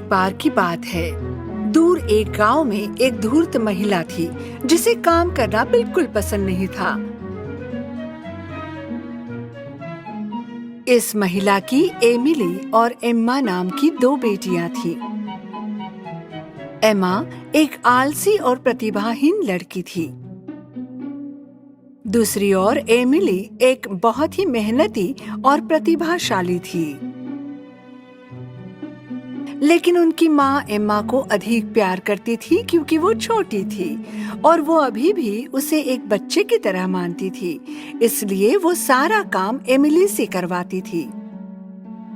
बार की बात है। दूर एक गांव में एक धूर्त महिला थी जिसे काम करना बिल्कुल पसंद नहीं था। इस महिला की एमिली और एम्मा नाम की 2 बेटियां थीं। एम्मा एक आलसी और प्रतिभाहीन लड़की थी। दूसरी ओर एमिली एक बहुत ही मेहनती और प्रतिभाशाली थी। लेकिन उनकी माँ एम्मा को अधिक प्यार करती थी क्योंकि वो छोटी थी और वो अभी भी उसे एक बच्चे की तरह मानती थी। इसलिए वो सारा काम एमिली से करवाती थी।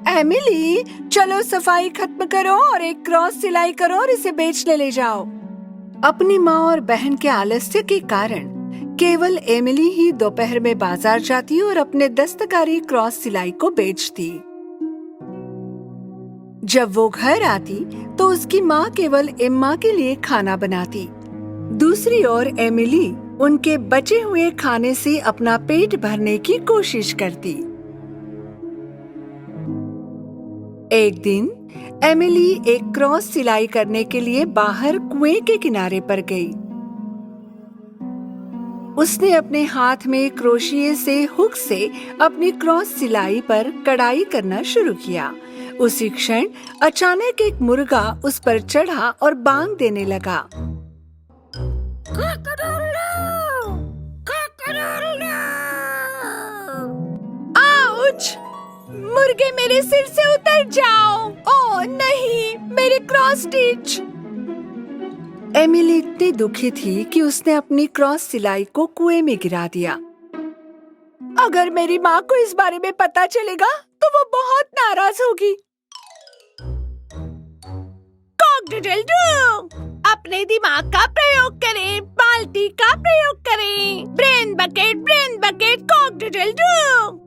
एमिली, चलो सफाई खत्म करो और एक क्रॉस सिलाई करो और इसे बेचने ले जाओ। अपनी माँ और बहन के आलस्य के कारण केवल एमिली ही दोपहर में बाजार जाती और अपने दस्तकारी क्रॉस सिलाई को बेचती। जब वो घर आती तो उसकी माँ केवल एम्मा के लिए खाना बनाती। दूसरी ओर एमिली उनके बचे हुए खाने से अपना पेट भरने की कोशिश करती। एक दिन एमिली एक क्रॉस सिलाई करने के लिए बाहर कुएं के किनारे पर गई। उसने अपने हाथ में क्रोशिये से हुक से अपनी क्रॉस सिलाई पर कढ़ाई करना शुरू किया। उसी क्षण अचानक एक मुर्गा उस पर चढ़ा और बांग देने लगा। आउच! मुर्गे, मेरे सिर से उतर जाओ। ओह नहीं, मेरे क्रॉस स्टिच। एमिली इतनी दुखी थी कि उसने अपनी क्रॉस सिलाई को कुएं में गिरा दिया। अगर मेरी माँ को इस बारे में पता चलेगा तो वो बहुत नाराज होगी। कॉक-डडल-डू! अपने दिमाग का प्रयोग करें, बाल्टी का प्रयोग करें। Brain bucket, Kock-doodle-do!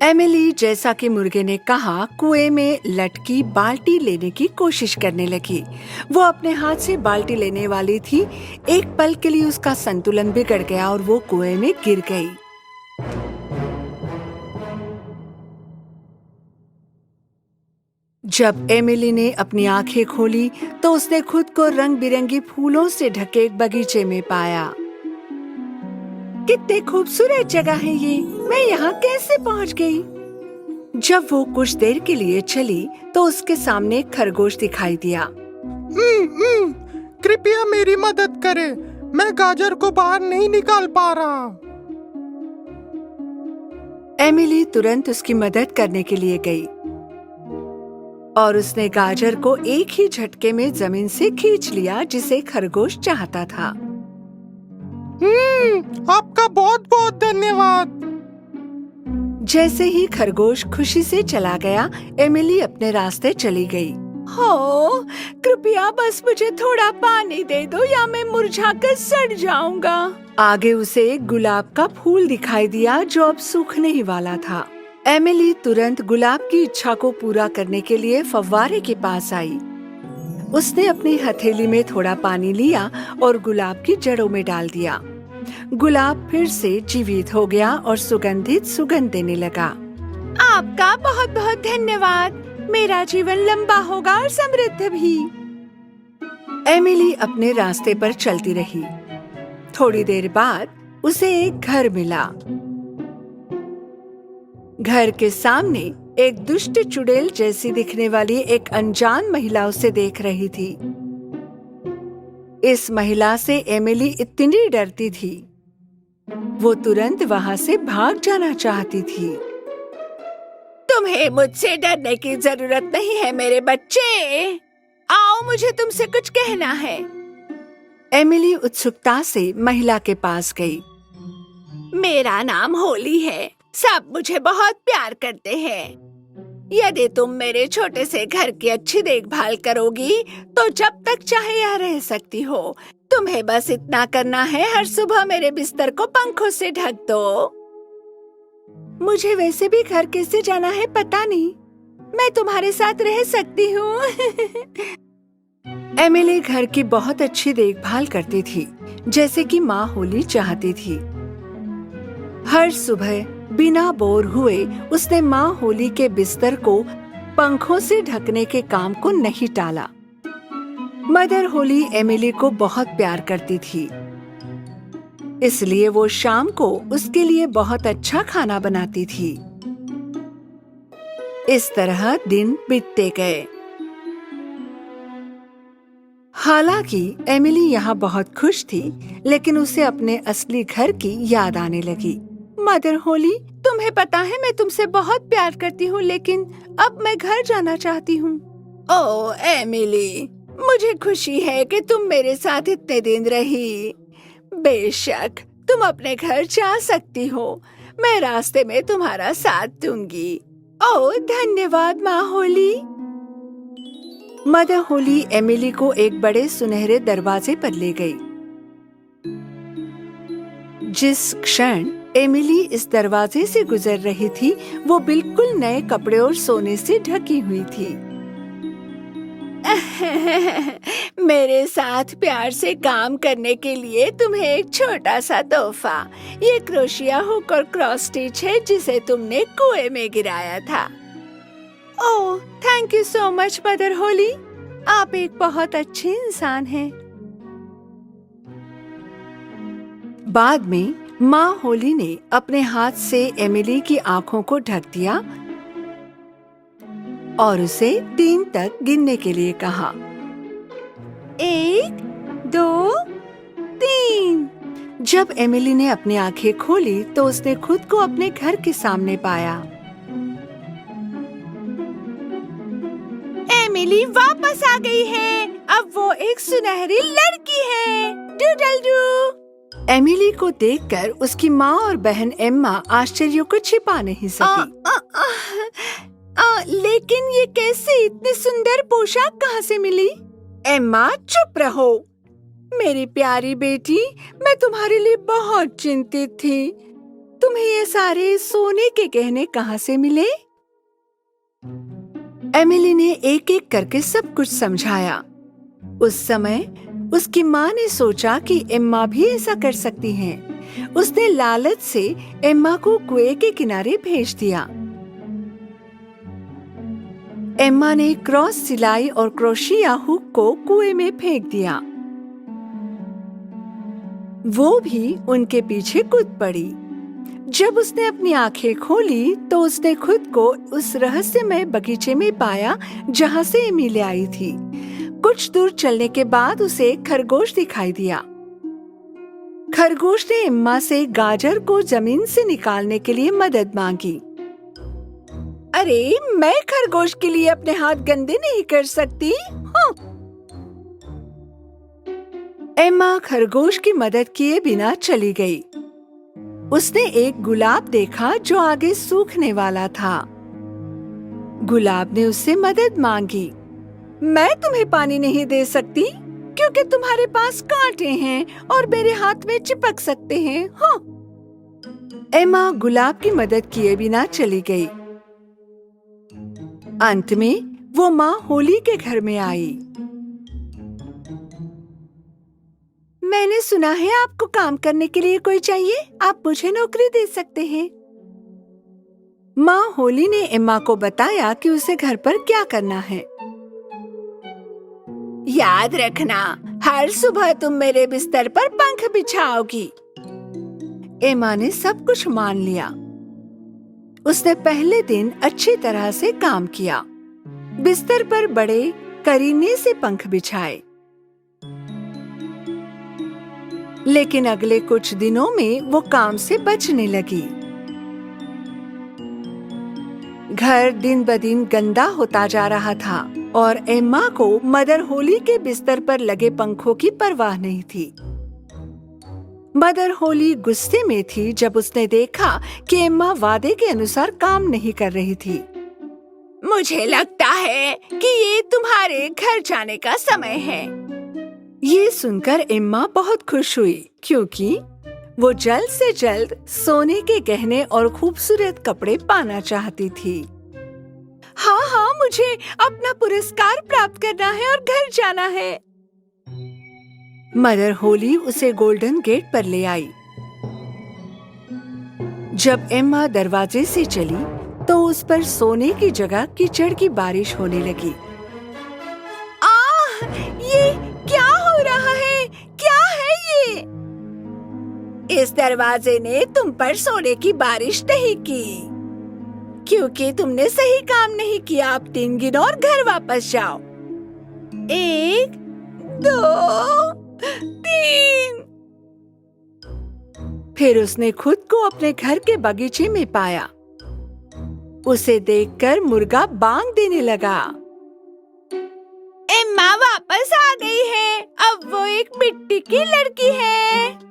एमिली, जैसा कि मुर्गे ने कहा, कुएं में लटकी बाल्टी लेने की कोशिश करने लगी। वो अपने हाथ से बाल्टी लेने वाली थी। एक पल के लिए उसका संतुलन बिगड़ गया और वो कुएं में गिर गई। जब एमिली ने अपनी आंखें खोली तो उसने खुद को रंग बिरंगी फूलों से ढके एक बगीचे में पाया। कितनी खूबसूरत जगह है ये, मैं यहाँ कैसे पहुँच गई? जब वो कुछ देर के लिए चली तो उसके सामने एक खरगोश दिखाई दिया। कृपया मेरी मदद करें, मैं गाजर को बाहर नहीं निकाल पा रहा। एमिली तुरंत उसकी मदद करने के लिए गई और उसने गाजर को एक ही झटके में जमीन से खींच लिया जिसे खरगोश चाहता था। आपका बहुत बहुत धन्यवाद। जैसे ही खरगोश खुशी से चला गया, एमिली अपने रास्ते चली गई। हो, कृपया बस मुझे थोड़ा पानी दे दो या मैं मुरझाकर सड़ जाऊंगा। आगे उसे एक गुलाब का फूल दिखाई दिया जो अब सूखने ही वाला था। एमिली तुरंत गुलाब की इच्छा को पूरा करने के लिए फव्वारे के पास आई। उसने अपनी हथेली में थोड़ा पानी लिया और गुलाब की जड़ों में डाल दिया। गुलाब फिर से जीवित हो गया और सुगंधित सुगंध देने लगा। आपका बहुत बहुत धन्यवाद। मेरा जीवन लंबा होगा और समृद्ध भी। एमिली अपने रास्ते पर चलती रही। थोड़ी देर बाद उसे एक घर मिला। घर के सामने एक दुष्ट चुड़ैल जैसी दिखने वाली एक अनजान महिला उसे देख रही थी। इस महिला से एमिली इतनी डरती थी, वो तुरंत वहां से भाग जाना चाहती थी। तुम्हें मुझसे डरने की जरूरत नहीं है मेरे बच्चे। आओ, मुझे तुमसे कुछ कहना है। एमिली उत्सुकता से महिला के पास गई। मेरा नाम होली है। सब मुझे बहुत प्यार करते हैं। यदि तुम मेरे छोटे से घर की अच्छी देखभाल करोगी तो जब तक चाहे यहाँ रह सकती हो। तुम्हें बस इतना करना है, हर सुबह मेरे बिस्तर को पंखों से ढक दो। मुझे वैसे भी घर कैसे जाना है पता नहीं। मैं तुम्हारे साथ रह सकती हूँ। एमिली घर की बहुत अच्छी देखभाल करती थी, जैसे कि माँ होली चाहती थी। हर सुबह बिना बोर हुए उसने माँ होली के बिस्तर को पंखों से ढकने के काम को नहीं टाला। मदर होली एमिली को बहुत प्यार करती थी, इसलिए वो शाम को उसके लिए बहुत अच्छा खाना बनाती थी। इस तरह दिन बीतते गए। हालांकि एमिली यहाँ बहुत खुश थी, लेकिन उसे अपने असली घर की याद आने लगी। मदर होली, तुम्हें पता है मैं तुमसे बहुत प्यार करती हूँ, लेकिन अब मैं घर जाना चाहती हूँ। ओह एमिली, मुझे खुशी है कि तुम मेरे साथ इतने दिन रही। बेशक तुम अपने घर जा सकती हो, मैं रास्ते में तुम्हारा साथ दूंगी। ओह धन्यवाद माँ होली। मदर होली एमिली को एक बड़े सुनहरे दरवाजे पर ले गई। जिस क्षण एमिली इस दरवाजे से गुजर रही थी, वो बिल्कुल नए कपड़े और सोने से ढकी हुई थी। मेरे साथ प्यार से काम करने के लिए तुम्हें एक छोटा सा तोहफा, ये क्रोशिया हुक और क्रॉस स्टिच है जिसे तुमने कुएं में गिराया था। Oh thank you so much mother Holi, आप एक बहुत अच्छे इंसान हैं। बाद में माँ होली ने अपने हाथ से एमिली की आंखों को ढक दिया और उसे 3 तक गिनने के लिए कहा। 1, 2, 3। जब एमिली ने अपनी आंखें खोली तो उसने खुद को अपने घर के सामने पाया। एमिली वापस आ गई है, अब वो एक सुनहरी लड़की है। Doodle do. एमिली को देखकर उसकी माँ और बहन एम्मा आश्चर्य को छिपा नहीं सकी। लेकिन ये कैसे, इतनी सुंदर पोशाक कहाँ से मिली? एम्मा चुप रहो। मेरी प्यारी बेटी, मैं तुम्हारे लिए बहुत चिंतित थी। तुम्हें ये सारे सोने के गहने कहाँ से मिले? एमिली ने एक एक करके सब कुछ समझाया। उस समय उसकी माँ ने सोचा कि एम्मा भी ऐसा कर सकती हैं। उसने लालच से एम्मा को कुएं के किनारे भेज दिया। एम्मा ने क्रॉस सिलाई और क्रोशिया हुक को कुएं में फेंक दिया। वो भी उनके पीछे कूद पड़ी। जब उसने अपनी आंखें खोली तो उसने खुद को उस रहस्यमय बगीचे में पाया जहाँ से एमिली आई थी। कुछ दूर चलने के बाद उसे एक खरगोश दिखाई दिया। खरगोश ने एम्मा से गाजर को जमीन से निकालने के लिए मदद मांगी। अरे मैं खरगोश के लिए अपने हाथ गंदे नहीं कर सकती। हाँ। एम्मा खरगोश की मदद किए बिना चली गई। उसने एक गुलाब देखा जो आगे सूखने वाला था। गुलाब ने उससे मदद मांगी। मैं तुम्हें पानी नहीं दे सकती क्योंकि तुम्हारे पास कांटे हैं और मेरे हाथ में चिपक सकते हैं। हाँ। एम्मा गुलाब की मदद किए बिना चली गई। अंत में वो माँ होली के घर में आई। मैंने सुना है आपको काम करने के लिए कोई चाहिए, आप मुझे नौकरी दे सकते हैं। माँ होली ने एम्मा को बताया कि उसे घर पर क्या करना है। याद रखना, हर सुबह तुम मेरे बिस्तर पर पंख बिछाओगी। एम्मा ने सब कुछ मान लिया। उसने पहले दिन अच्छी तरह से काम किया। बिस्तर पर बड़े करीने से पंख बिछाए। लेकिन अगले कुछ दिनों में वो काम से बचने लगी। घर दिन ब दिन गंदा होता जा रहा था और एम्मा को मदर होली के बिस्तर पर लगे पंखों की परवाह नहीं थी। मदर होली गुस्से में थी जब उसने देखा कि एम्मा वादे के अनुसार काम नहीं कर रही थी। मुझे लगता है कि ये तुम्हारे घर जाने का समय है। ये सुनकर एम्मा बहुत खुश हुई क्योंकि वो जल्द से जल्द सोने के गहने और खूबसूरत कपड़े पाना चाहती थी। हाँ, मुझे अपना पुरस्कार प्राप्त करना है और घर जाना है। मदर होली उसे गोल्डन गेट पर ले आई। जब एम्मा दरवाजे से चली तो उस पर सोने की जगह कीचड़ की बारिश होने लगी। इस दरवाजे ने तुम पर सोने की बारिश नहीं की, क्योंकि तुमने सही काम नहीं किया। अब 3 गिनो और घर वापस जाओ। 1, 2, 3। फिर उसने खुद को अपने घर के बगीचे में पाया। उसे देखकर मुर्गा बांग देने लगा। एम्मा वापस आ गई है। अब वो एक मिट्टी की लड़की है।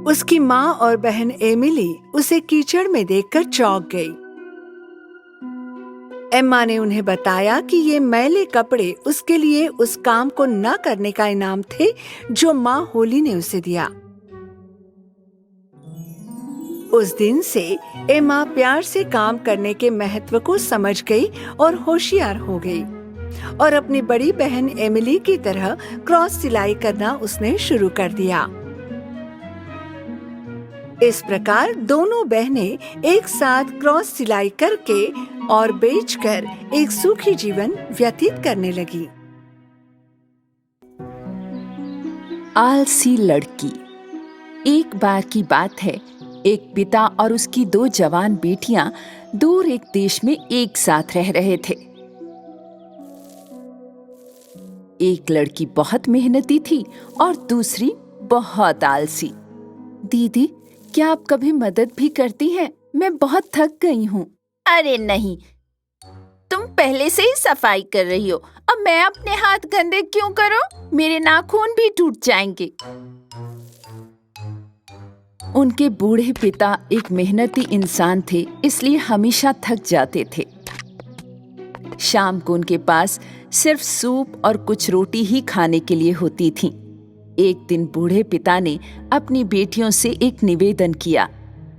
उसकी माँ और बहन एमिली उसे कीचड़ में देखकर चौंक गई। एम्मा ने उन्हें बताया कि ये मैले कपड़े उसके लिए उस काम को न करने का इनाम थे जो माँ होली ने उसे दिया। उस दिन से एम्मा प्यार से काम करने के महत्व को समझ गई और होशियार हो गई, और अपनी बड़ी बहन एमिली की तरह क्रॉस सिलाई करना उसने शुरू कर दिया। इस प्रकार दोनों बहनें एक साथ क्रॉस सिलाई करके और बेचकर एक सुखी जीवन व्यतीत करने लगी। आलसी लड़की। एक बार की बात है, एक पिता और उसकी 2 जवान बेटियां दूर एक देश में एक साथ रह रहे थे। एक लड़की बहुत मेहनती थी और दूसरी बहुत आलसी। दीदी, क्या आप कभी मदद भी करती हैं? मैं बहुत थक गई हूँ। अरे नहीं, तुम पहले से ही सफाई कर रही हो, अब मैं अपने हाथ गंदे क्यों करूं? मेरे नाखून भी टूट जाएंगे। उनके बूढ़े पिता एक मेहनती इंसान थे, इसलिए हमेशा थक जाते थे। शाम को उनके पास सिर्फ सूप और कुछ रोटी ही खाने के लिए होती थी। एक दिन बूढ़े पिता ने अपनी बेटियों से एक निवेदन किया।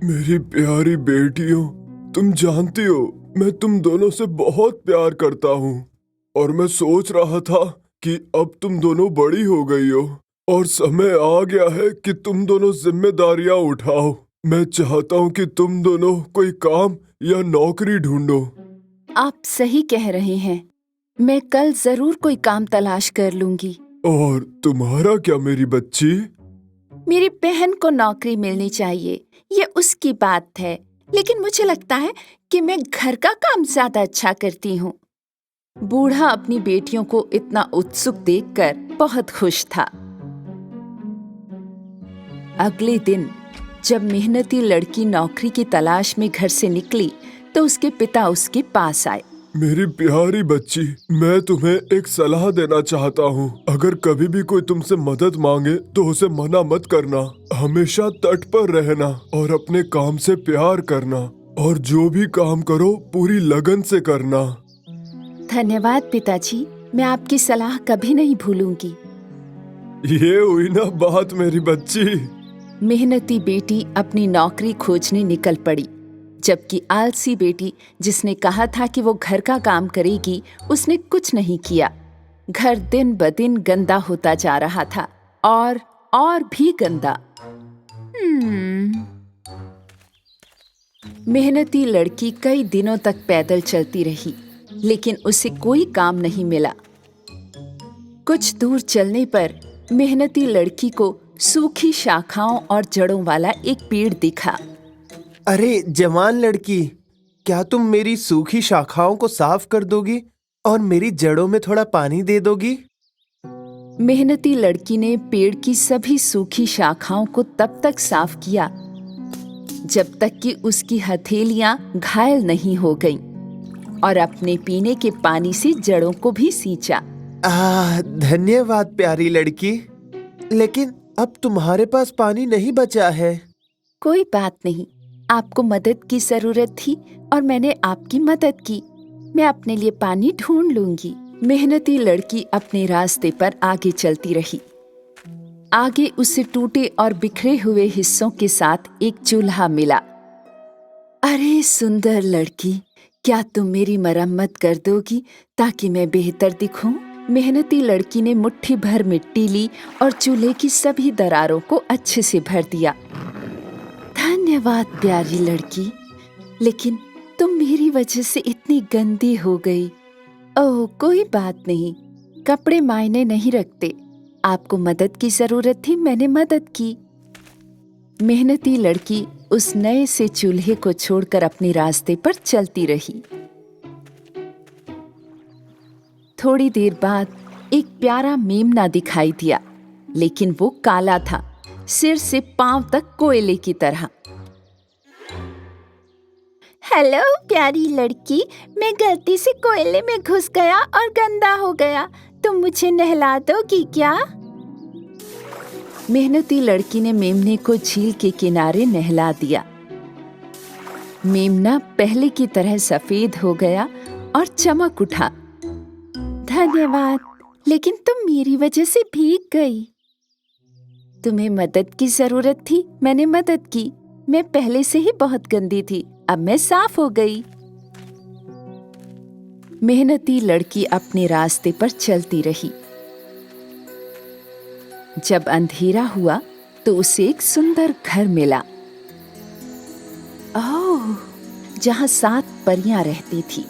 मेरी प्यारी बेटियों, तुम जानती हो मैं तुम दोनों से बहुत प्यार करता हूँ, और मैं सोच रहा था कि अब तुम दोनों बड़ी हो गई हो और समय आ गया है कि तुम दोनों जिम्मेदारियां उठाओ। मैं चाहता हूँ कि तुम दोनों कोई काम या नौकरी ढूंढो। आप सही कह रहे हैं, मैं कल जरूर कोई काम तलाश कर लूंगी। और तुम्हारा क्या मेरी बच्ची? मेरी बहन को नौकरी मिलनी चाहिए, ये उसकी बात है, लेकिन मुझे लगता है कि मैं घर का काम ज्यादा अच्छा करती हूँ। बूढ़ा अपनी बेटियों को इतना उत्सुक देखकर बहुत खुश था। अगले दिन जब मेहनती लड़की नौकरी की तलाश में घर से निकली तो उसके पिता उसके पास आए। मेरी प्यारी बच्ची, मैं तुम्हें एक सलाह देना चाहता हूँ। अगर कभी भी कोई तुमसे मदद मांगे तो उसे मना मत करना। हमेशा तट पर रहना और अपने काम से प्यार करना, और जो भी काम करो पूरी लगन से करना। धन्यवाद पिताजी, मैं आपकी सलाह कभी नहीं भूलूंगी। ये हुई ना बात मेरी बच्ची। मेहनती बेटी अपनी नौकरी खोजने निकल पड़ी, जबकि आलसी बेटी, जिसने कहा था कि वो घर का काम करेगी, उसने कुछ नहीं किया। घर दिन ब दिन गंदा होता जा रहा था और भी गंदा। मेहनती लड़की कई दिनों तक पैदल चलती रही, लेकिन उसे कोई काम नहीं मिला। कुछ दूर चलने पर मेहनती लड़की को सूखी शाखाओं और जड़ों वाला एक पेड़ दिखा। अरे जवान लड़की, क्या तुम मेरी सूखी शाखाओं को साफ कर दोगी और मेरी जड़ों में थोड़ा पानी दे दोगी? मेहनती लड़की ने पेड़ की सभी सूखी शाखाओं को तब तक साफ किया जब तक कि उसकी हथेलियां घायल नहीं हो गईं, और अपने पीने के पानी से जड़ों को भी सींचा। धन्यवाद प्यारी लड़की, लेकिन अब तुम्हारे पास पानी नहीं बचा है। कोई बात नहीं, आपको मदद की जरूरत थी और मैंने आपकी मदद की। मैं अपने लिए पानी ढूंढ लूंगी। मेहनती लड़की अपने रास्ते पर आगे चलती रही। आगे उसे टूटे और बिखरे हुए हिस्सों के साथ एक चूल्हा मिला। अरे सुंदर लड़की, क्या तुम मेरी मरम्मत कर दोगी ताकि मैं बेहतर दिखूं? मेहनती लड़की ने मुट्ठी भर मिट्टी ली और चूल्हे की सभी दरारों को अच्छे से भर दिया। धन्यवाद प्यारी लड़की, लेकिन तुम मेरी वजह से इतनी गंदी हो गई। ओह कोई बात नहीं, कपड़े मायने नहीं रखते। आपको मदद की जरूरत थी, मैंने मदद की। मेहनती लड़की उस नए से चूल्हे को छोड़कर अपने रास्ते पर चलती रही। थोड़ी देर बाद एक प्यारा मेमना दिखाई दिया, लेकिन वो काला था, सिर से पांव तक कोयले की तरह। हेलो प्यारी लड़की, मैं गलती से कोयले में घुस गया और गंदा हो गया। तुम मुझे नहला दोगी क्या? मेहनती लड़की ने मेमने को झील के किनारे नहला दिया। मेमना पहले की तरह सफेद हो गया और चमक उठा। धन्यवाद, लेकिन तुम मेरी वजह से भीग गई। तुम्हें मदद की जरूरत थी, मैंने मदद की। मैं पहले से ही बहुत गंदी थी, अब मैं साफ हो गई। मेहनती लड़की अपने रास्ते पर चलती रही। जब अंधेरा हुआ तो उसे एक सुंदर घर मिला। ओह, जहां 7 परियां रहती थी।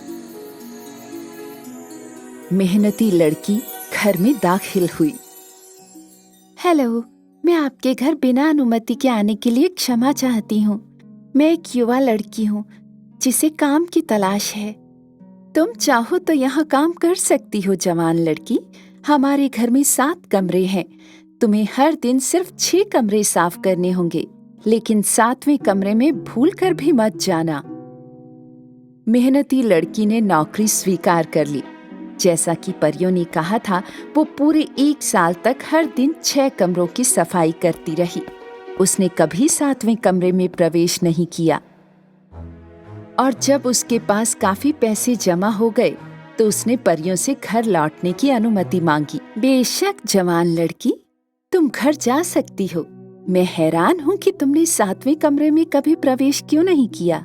मेहनती लड़की घर में दाखिल हुई। हेलो, मैं आपके घर बिना अनुमति के आने के लिए क्षमा चाहती हूँ। मैं एक युवा लड़की हूँ जिसे काम की तलाश है। तुम चाहो तो यहाँ काम कर सकती हो जवान लड़की। हमारे घर में 7 कमरे हैं। तुम्हें हर दिन सिर्फ 6 कमरे साफ करने होंगे, लेकिन 7वें कमरे में भूल कर भी मत जाना। मेहनती लड़की ने नौकरी स्वीकार कर ली। जैसा कि परियों ने कहा था, वो पूरे 1 साल तक हर दिन 6 कमरों की सफाई करती रही। उसने कभी 7वें कमरे में प्रवेश नहीं किया। और जब उसके पास काफी पैसे जमा हो गए तो उसने परियों से घर लौटने की अनुमति मांगी। बेशक जवान लड़की, तुम घर जा सकती हो। मैं हैरान हूँ कि तुमने 7वें कमरे में कभी प्रवेश क्यों नहीं किया।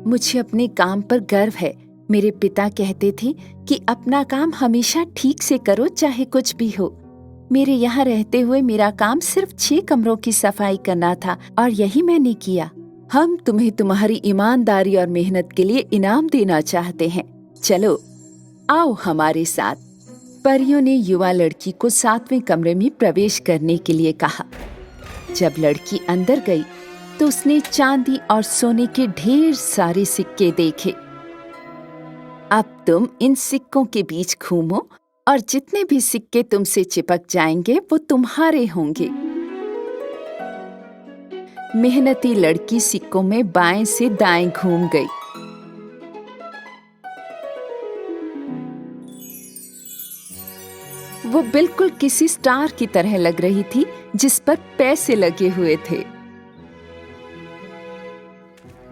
मुझे अपने काम पर गर्व है। मेरे पिता कहते थे कि अपना काम हमेशा ठीक से करो, चाहे कुछ भी हो। मेरे यहाँ रहते हुए मेरा काम सिर्फ 6 कमरों की सफाई करना था और यही मैंने किया। हम तुम्हें तुम्हारी ईमानदारी और मेहनत के लिए इनाम देना चाहते हैं। चलो आओ हमारे साथ। परियों ने युवा लड़की को 7वें कमरे में प्रवेश करने के लिए कहा। जब लड़की अंदर गई तो उसने चांदी और सोने के ढेर सारे सिक्के देखे। अब तुम इन सिक्कों के बीच घूमो और जितने भी सिक्के तुमसे चिपक जाएंगे वो तुम्हारे होंगे। मेहनती लड़की सिक्कों में बाएं से दाएं घूम गई। वो बिल्कुल किसी स्टार की तरह लग रही थी जिस पर पैसे लगे हुए थे।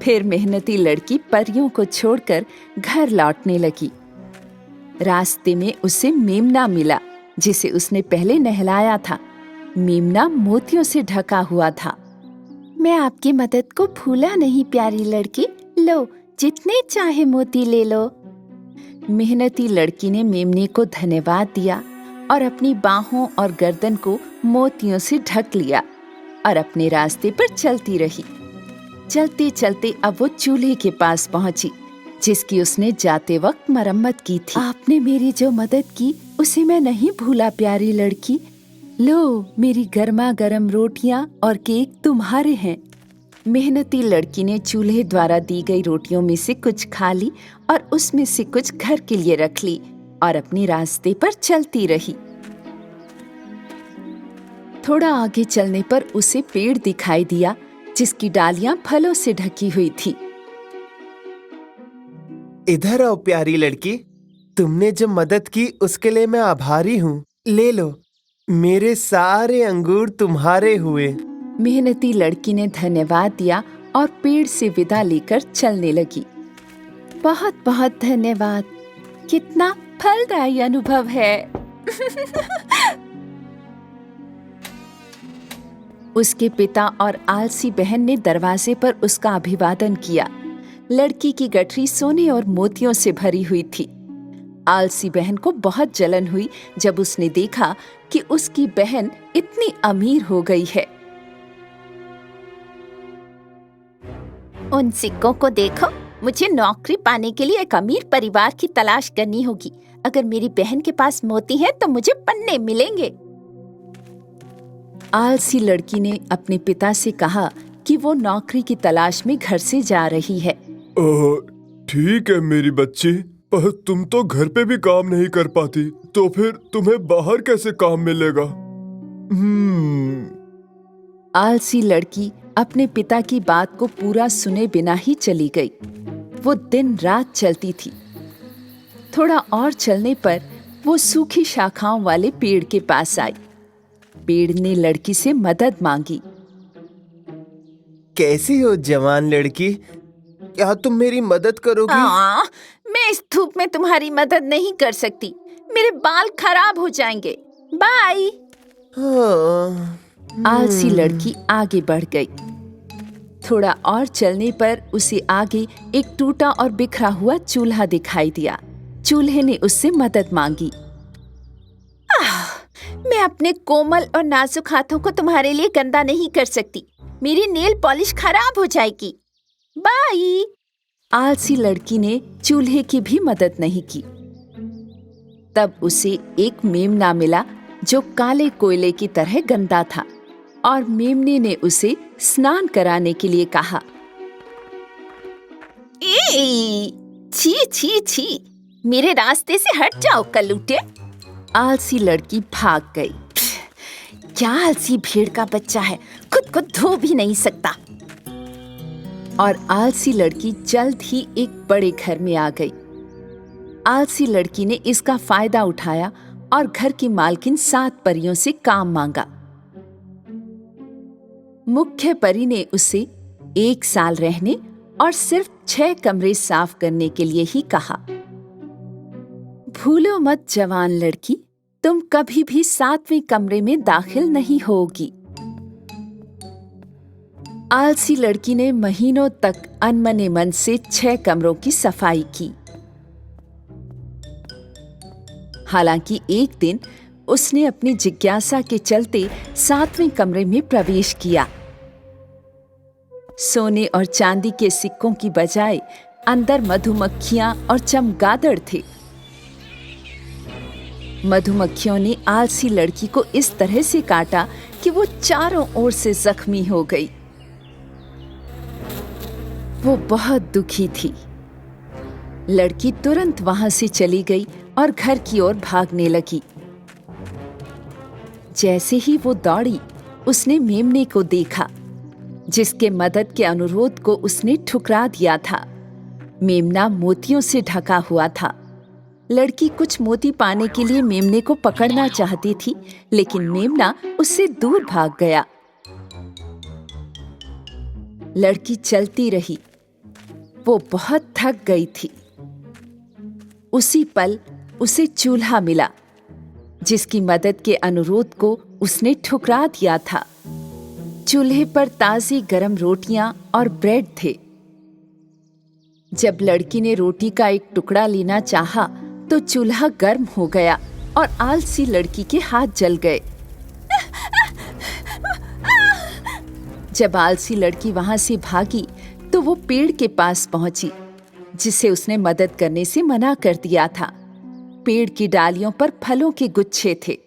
फिर मेहनती लड़की परियों को छोड़कर घर लौटने लगी। रास्ते में उसे मेमना मिला, जिसे उसने पहले नहलाया था। मेमना मोतियों से ढका हुआ था। मैं आपकी मदद को भूला नहीं प्यारी लड़की। लो, जितने चाहे मोती ले लो। मेहनती लड़की ने मेमने को धन्यवाद दिया और अपनी बाहों और गर्दन को मोतियों से ढक लिया और अपने रास्ते पर चलती रही। चलते चलते अब वो चूल्हे के पास पहुंची, जिसकी उसने जाते वक्त मरम्मत की थी। आपने मेरी जो मदद की उसे मैं नहीं भूला प्यारी लड़की। लो, मेरी गर्मा गर्म रोटियां और केक तुम्हारे हैं। मेहनती लड़की ने चूल्हे द्वारा दी गई रोटियों में से कुछ खा ली और उसमें से कुछ घर के लिए रख ली और अपने रास्ते पर चलती रही। थोड़ा आगे चलने पर उसे पेड़ दिखाई दिया, जिसकी डालियां फलों से ढकी हुई थी। इधर आओ प्यारी लड़की, तुमने जो मदद की उसके लिए मैं आभारी हूँ। ले लो, मेरे सारे अंगूर तुम्हारे हुए। मेहनती लड़की ने धन्यवाद दिया और पेड़ से विदा लेकर चलने लगी। बहुत बहुत धन्यवाद, कितना फलदायी अनुभव है। उसके पिता और आलसी बहन ने दरवाजे पर उसका अभिवादन किया। लड़की की गठरी सोने और मोतियों से भरी हुई थी। आलसी बहन को बहुत जलन हुई जब उसने देखा कि उसकी बहन इतनी अमीर हो गई है। उन सिक्कों को देखो, मुझे नौकरी पाने के लिए एक अमीर परिवार की तलाश करनी होगी। अगर मेरी बहन के पास मोती है तो मुझे पन्ने मिलेंगे। आलसी लड़की ने अपने पिता से कहा कि वो नौकरी की तलाश में घर से जा रही है। ठीक है मेरी बच्ची, पर तुम तो घर पे भी काम नहीं कर पाती, तो फिर तुम्हें बाहर कैसे काम मिलेगा? आलसी लड़की अपने पिता की बात को पूरा सुने बिना ही चली गई। वो दिन रात चलती थी। थोड़ा और चलने पर वो सूखी शाखाओं वाले पेड़ के पास आई। पेड़ ने लड़की से मदद मांगी। कैसी हो जवान लड़की? क्या तुम मेरी मदद करोगी? मैं इस धूप में तुम्हारी मदद नहीं कर सकती। मेरे बाल खराब हो जाएंगे। बाय। आलसी लड़की आगे बढ़ गई। थोड़ा और चलने पर उसे आगे एक टूटा और बिखरा हुआ चूल्हा दिखाई दिया। चूल्हे ने उससे मदद मांगी। मैं अपने कोमल और नाजुक हाथों को तुम्हारे लिए गंदा नहीं कर सकती। मेरी नेल पॉलिश खराब हो जाएगी। बाय। आलसी लड़की ने चूल्हे की भी मदद नहीं की। तब उसे एक मेमना मिला जो काले कोयले की तरह गंदा था, और मेमने ने उसे स्नान कराने के लिए कहा। छी छी छी, मेरे रास्ते से हट जाओ कल्लूटे। आलसी लड़की भाग गई। क्या आलसी भेड़ का बच्चा है, खुद को धो भी नहीं सकता। और आलसी लड़की जल्द ही एक बड़े घर में आ गई। आलसी लड़की ने इसका फायदा उठाया और घर की मालकिन 7 परियों से काम मांगा। मुख्य परी ने उसे 1 साल रहने और सिर्फ 6 कमरे साफ करने के लिए ही कहा। भूलो मत जवान लड़की, तुम कभी भी 7वें कमरे में दाखिल नहीं होगी। आलसी लड़की ने महीनों तक अनमने मन से 6 कमरों की सफाई की। हालांकि एक दिन उसने अपनी जिज्ञासा के चलते 7वें कमरे में प्रवेश किया। सोने और चांदी के सिक्कों की बजाय अंदर मधुमक्खियां और चमगादड़ थे। मधुमक्खियों ने आलसी लड़की को इस तरह से काटा कि वो चारों ओर से जख्मी हो गई। वो बहुत दुखी थी। लड़की तुरंत वहां से चली गई और घर की ओर भागने लगी। जैसे ही वो दौड़ी, उसने मेमने को देखा, जिसके मदद के अनुरोध को उसने ठुकरा दिया था। मेमना मोतियों से ढका हुआ था। लड़की कुछ मोती पाने के लिए मेमने को पकड़ना चाहती थी, लेकिन मेमना उससे दूर भाग गया। लड़की चलती रही। वो बहुत थक गई थी। उसी पल उसे चूल्हा मिला, जिसकी मदद के अनुरोध को उसने ठुकरा दिया था। चूल्हे पर ताजी गरम रोटियां और ब्रेड थे। जब लड़की ने रोटी का एक टुकड़ा लेना चाहा, तो चूल्हा गर्म हो गया और आलसी लड़की के हाथ जल गए। जब आलसी लड़की वहां से भागी, तो वो पेड़ के पास पहुंची, जिसे उसने मदद करने से मना कर दिया था। पेड़ की डालियों पर फलों के गुच्छे थे।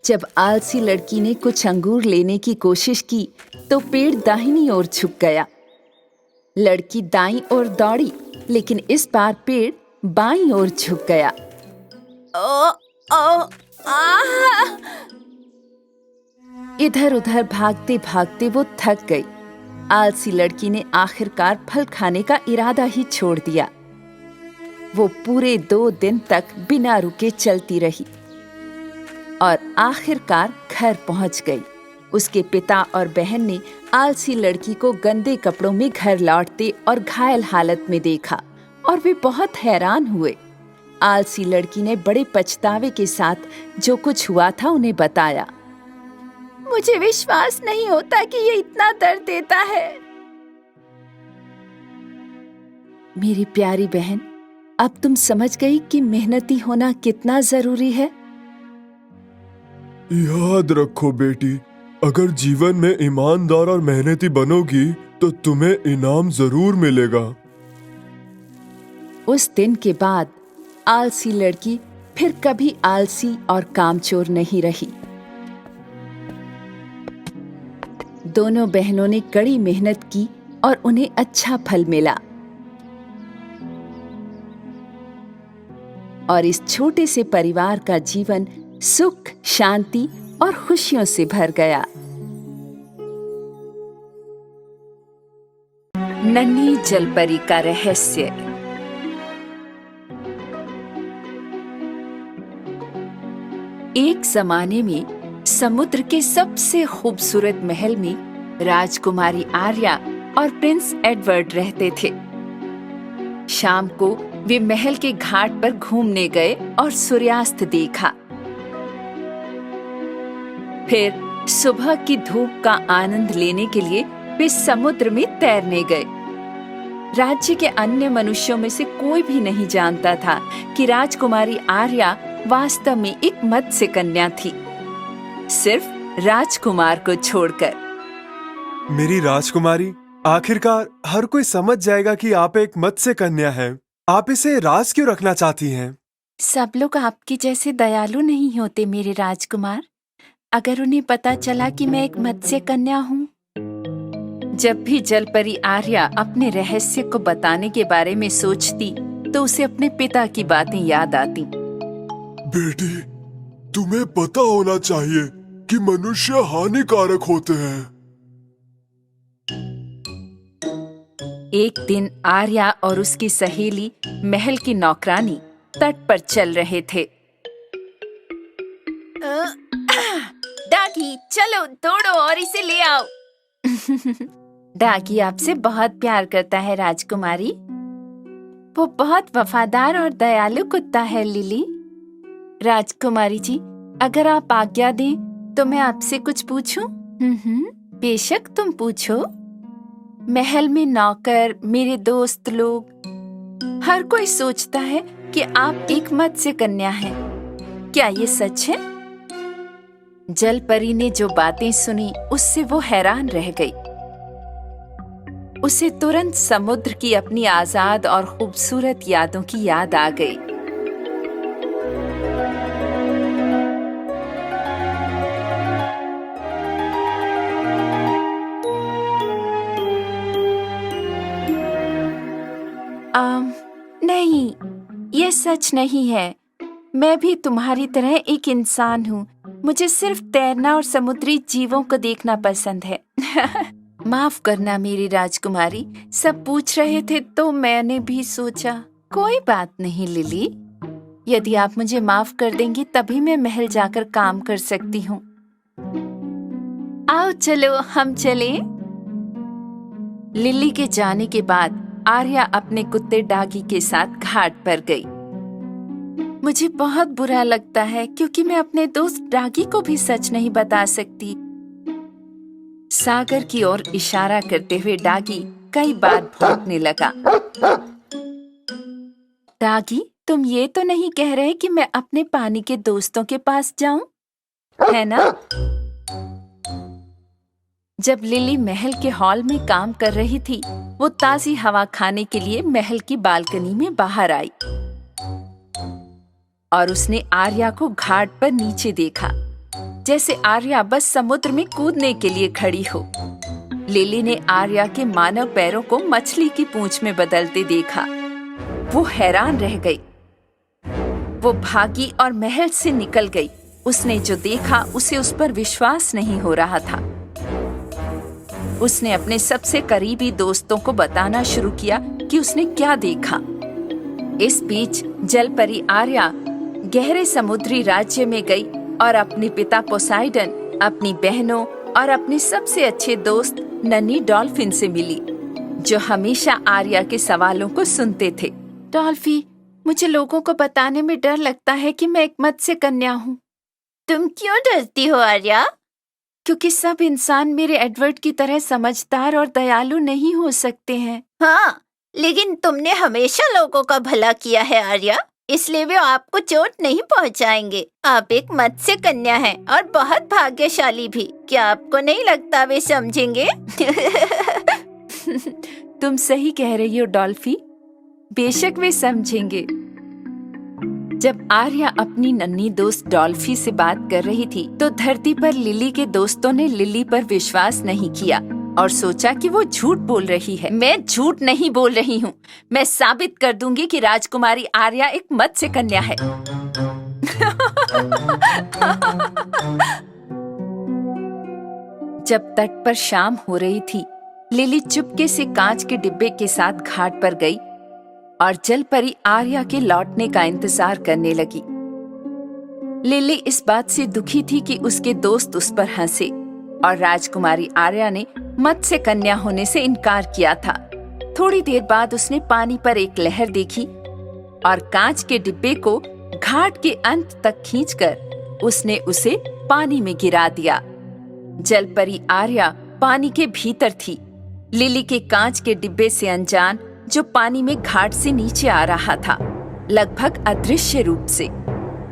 जब आलसी लड़की ने कुछ अंगूर लेने की कोशिश की, तो पेड़ दाहिनी ओर झुक गया। लड़की दाईं ओर दौड़ी, लेकिन इस बार पेड़ बाईं ओर झुक गया। इधर उधर भागते भागते वो थक गई। आलसी लड़की ने आखिरकार फल खाने का इरादा ही छोड़ दिया। वो पूरे 2 दिन तक बिना रुके चलती रही और आखिरकार घर पहुंच गई। उसके पिता और बहन ने आलसी लड़की को गंदे कपड़ों में घर लौटते और घायल हालत में देखा, और वे बहुत हैरान हुए। आलसी लड़की ने बड़े पछतावे के साथ जो कुछ हुआ था उन्हें बताया। मुझे विश्वास नहीं होता कि ये इतना दर्द देता है। मेरी प्यारी बहन, अब तुम समझ गई कि मेहनती होना कितना जरूरी है। याद रखो बेटी, अगर जीवन में ईमानदार और मेहनती बनोगी तो तुम्हें इनाम जरूर मिलेगा। उस दिन के बाद आलसी लड़की फिर कभी आलसी और कामचोर नहीं रही। दोनों बहनों ने कड़ी मेहनत की और उन्हें अच्छा फल मिला और इस छोटे से परिवार का जीवन सुख, शांति और खुशियों से भर गया। नन्ही जलपरी का रहस्य। एक जमाने में समुद्र के सबसे खूबसूरत महल में राजकुमारी आर्या और प्रिंस एडवर्ड रहते थे। शाम को वे महल के घाट पर घूमने गए और सूर्यास्त देखा। फिर सुबह की धूप का आनंद लेने के लिए वे समुद्र में तैरने गए। राज्य के अन्य मनुष्यों में से कोई भी नहीं जानता था कि राजकुमारी आर्या वास्तव में एक मत्स्य कन्या थी, सिर्फ राजकुमार को छोड़कर। मेरी राजकुमारी, आखिरकार हर कोई समझ जाएगा कि आप एक मत्स्य कन्या हैं। आप इसे राज क्यों रखना चाहती हैं? सब लोग आपके जैसे दयालु नहीं होते मेरे राजकुमार। अगर उन्हें पता चला कि मैं एक मत्स्य कन्या हूँ। जब भी जलपरी आर्या अपने रहस्य को बताने के बारे में सोचती तो उसे अपने पिता की बातें याद आती। बेटी, तुम्हें पता होना चाहिए कि मनुष्य हानिकारक होते हैं। एक दिन आर्या और उसकी सहेली महल की नौकरानी तट पर चल रहे थे। डागी, चलो दौड़ो और इसे ले आओ। डागी आपसे बहुत प्यार करता है राजकुमारी। वो बहुत वफादार और दयालु कुत्ता है लिली। राजकुमारी जी, अगर आप आज्ञा दें तो मैं आपसे कुछ पूछूं? बेशक तुम पूछो। महल में नौकर, मेरे दोस्त लोग, हर कोई सोचता है कि आप एक मत्स्य कन्या हैं। क्या ये सच है? जलपरी ने जो बातें सुनी उससे वो हैरान रह गई। उसे तुरंत समुद्र की अपनी आजाद और खूबसूरत यादों की याद आ गई। नहीं, ये सच नहीं है। मैं भी तुम्हारी तरह एक इंसान हूँ। मुझे सिर्फ तैरना और समुद्री जीवों को देखना पसंद है। माफ करना मेरी राजकुमारी, सब पूछ रहे थे तो मैंने भी सोचा। कोई बात नहीं लिली, यदि आप मुझे माफ कर देंगी तभी मैं महल जाकर काम कर सकती हूँ। आओ चलो हम चलें। लिली के जाने के बाद आर्या अपने कुत्ते डागी के साथ घाट पर गई। मुझे बहुत बुरा लगता है क्योंकि मैं अपने दोस्त डागी को भी सच नहीं बता सकती। सागर की ओर इशारा करते हुए डागी कई बार भौंकने लगा। डागी, तुम ये तो नहीं कह रहे कि मैं अपने पानी के दोस्तों के पास जाऊं, है ना? जब लिली महल के हॉल में काम कर रही थी, वो ताजी हवा खाने के लिए महल की बालकनी में बाहर आई और उसने आर्या को घाट पर नीचे देखा, जैसे आर्या बस समुद्र में कूदने के लिए खड़ी हो। लिली ने आर्या के मानव पैरों को मछली की पूंछ में बदलते देखा। वो हैरान रह गई। वो भागी और महल से निकल गई। उसने जो देखा उसे उस पर विश्वास नहीं हो रहा था। उसने अपने सबसे करीबी दोस्तों को बताना शुरू किया कि उसने क्या देखा। इस बीच जलपरी आर्या गहरे समुद्री राज्य में गई और अपने पिता पोसाइडन, अपनी बहनों और अपने सबसे अच्छे दोस्त नन्ही डॉल्फिन से मिली, जो हमेशा आर्या के सवालों को सुनते थे। डॉल्फी, मुझे लोगों को बताने में डर लगता है कि मैं एक मत्स्य कन्या हूँ। तुम क्यों डरती हो आर्या? क्योंकि सब इंसान मेरे एडवर्ड की तरह समझदार और दयालु नहीं हो सकते हैं। हाँ, लेकिन तुमने हमेशा लोगों का भला किया है आर्या, इसलिए वे आपको चोट नहीं पहुंचाएंगे। आप एक मत्स्य कन्या हैं और बहुत भाग्यशाली भी। क्या आपको नहीं लगता वे समझेंगे? तुम सही कह रही हो डॉल्फी, बेशक वे समझेंगे। जब आर्या अपनी नन्ही दोस्त डॉल्फी से बात कर रही थी तो धरती पर लिली के दोस्तों ने लिली पर विश्वास नहीं किया और सोचा कि वो झूठ बोल रही है। मैं झूठ नहीं बोल रही हूँ। मैं साबित कर दूंगी कि राजकुमारी आर्या एक मत्स्य कन्या है। जब तट पर शाम हो रही थी, लिली चुपके से कांच के डिब्बे के साथ घाट पर गई और जल परी आर्या के लौटने का इंतजार करने लगी। लिली इस बात से दुखी थी कि उसके दोस्त उस पर हंसे और राजकुमारी आर्या ने मत्स्य कन्या होने से इनकार किया था। थोड़ी देर बाद उसने पानी पर एक लहर देखी और कांच के डिब्बे को घाट के अंत तक खींचकर उसने उसे पानी में गिरा दिया। जलपरी आर्या पानी के भीतर थी, लिली के कांच के डिब्बे से अनजान, जो पानी में घाट से नीचे आ रहा था, लगभग अदृश्य रूप से।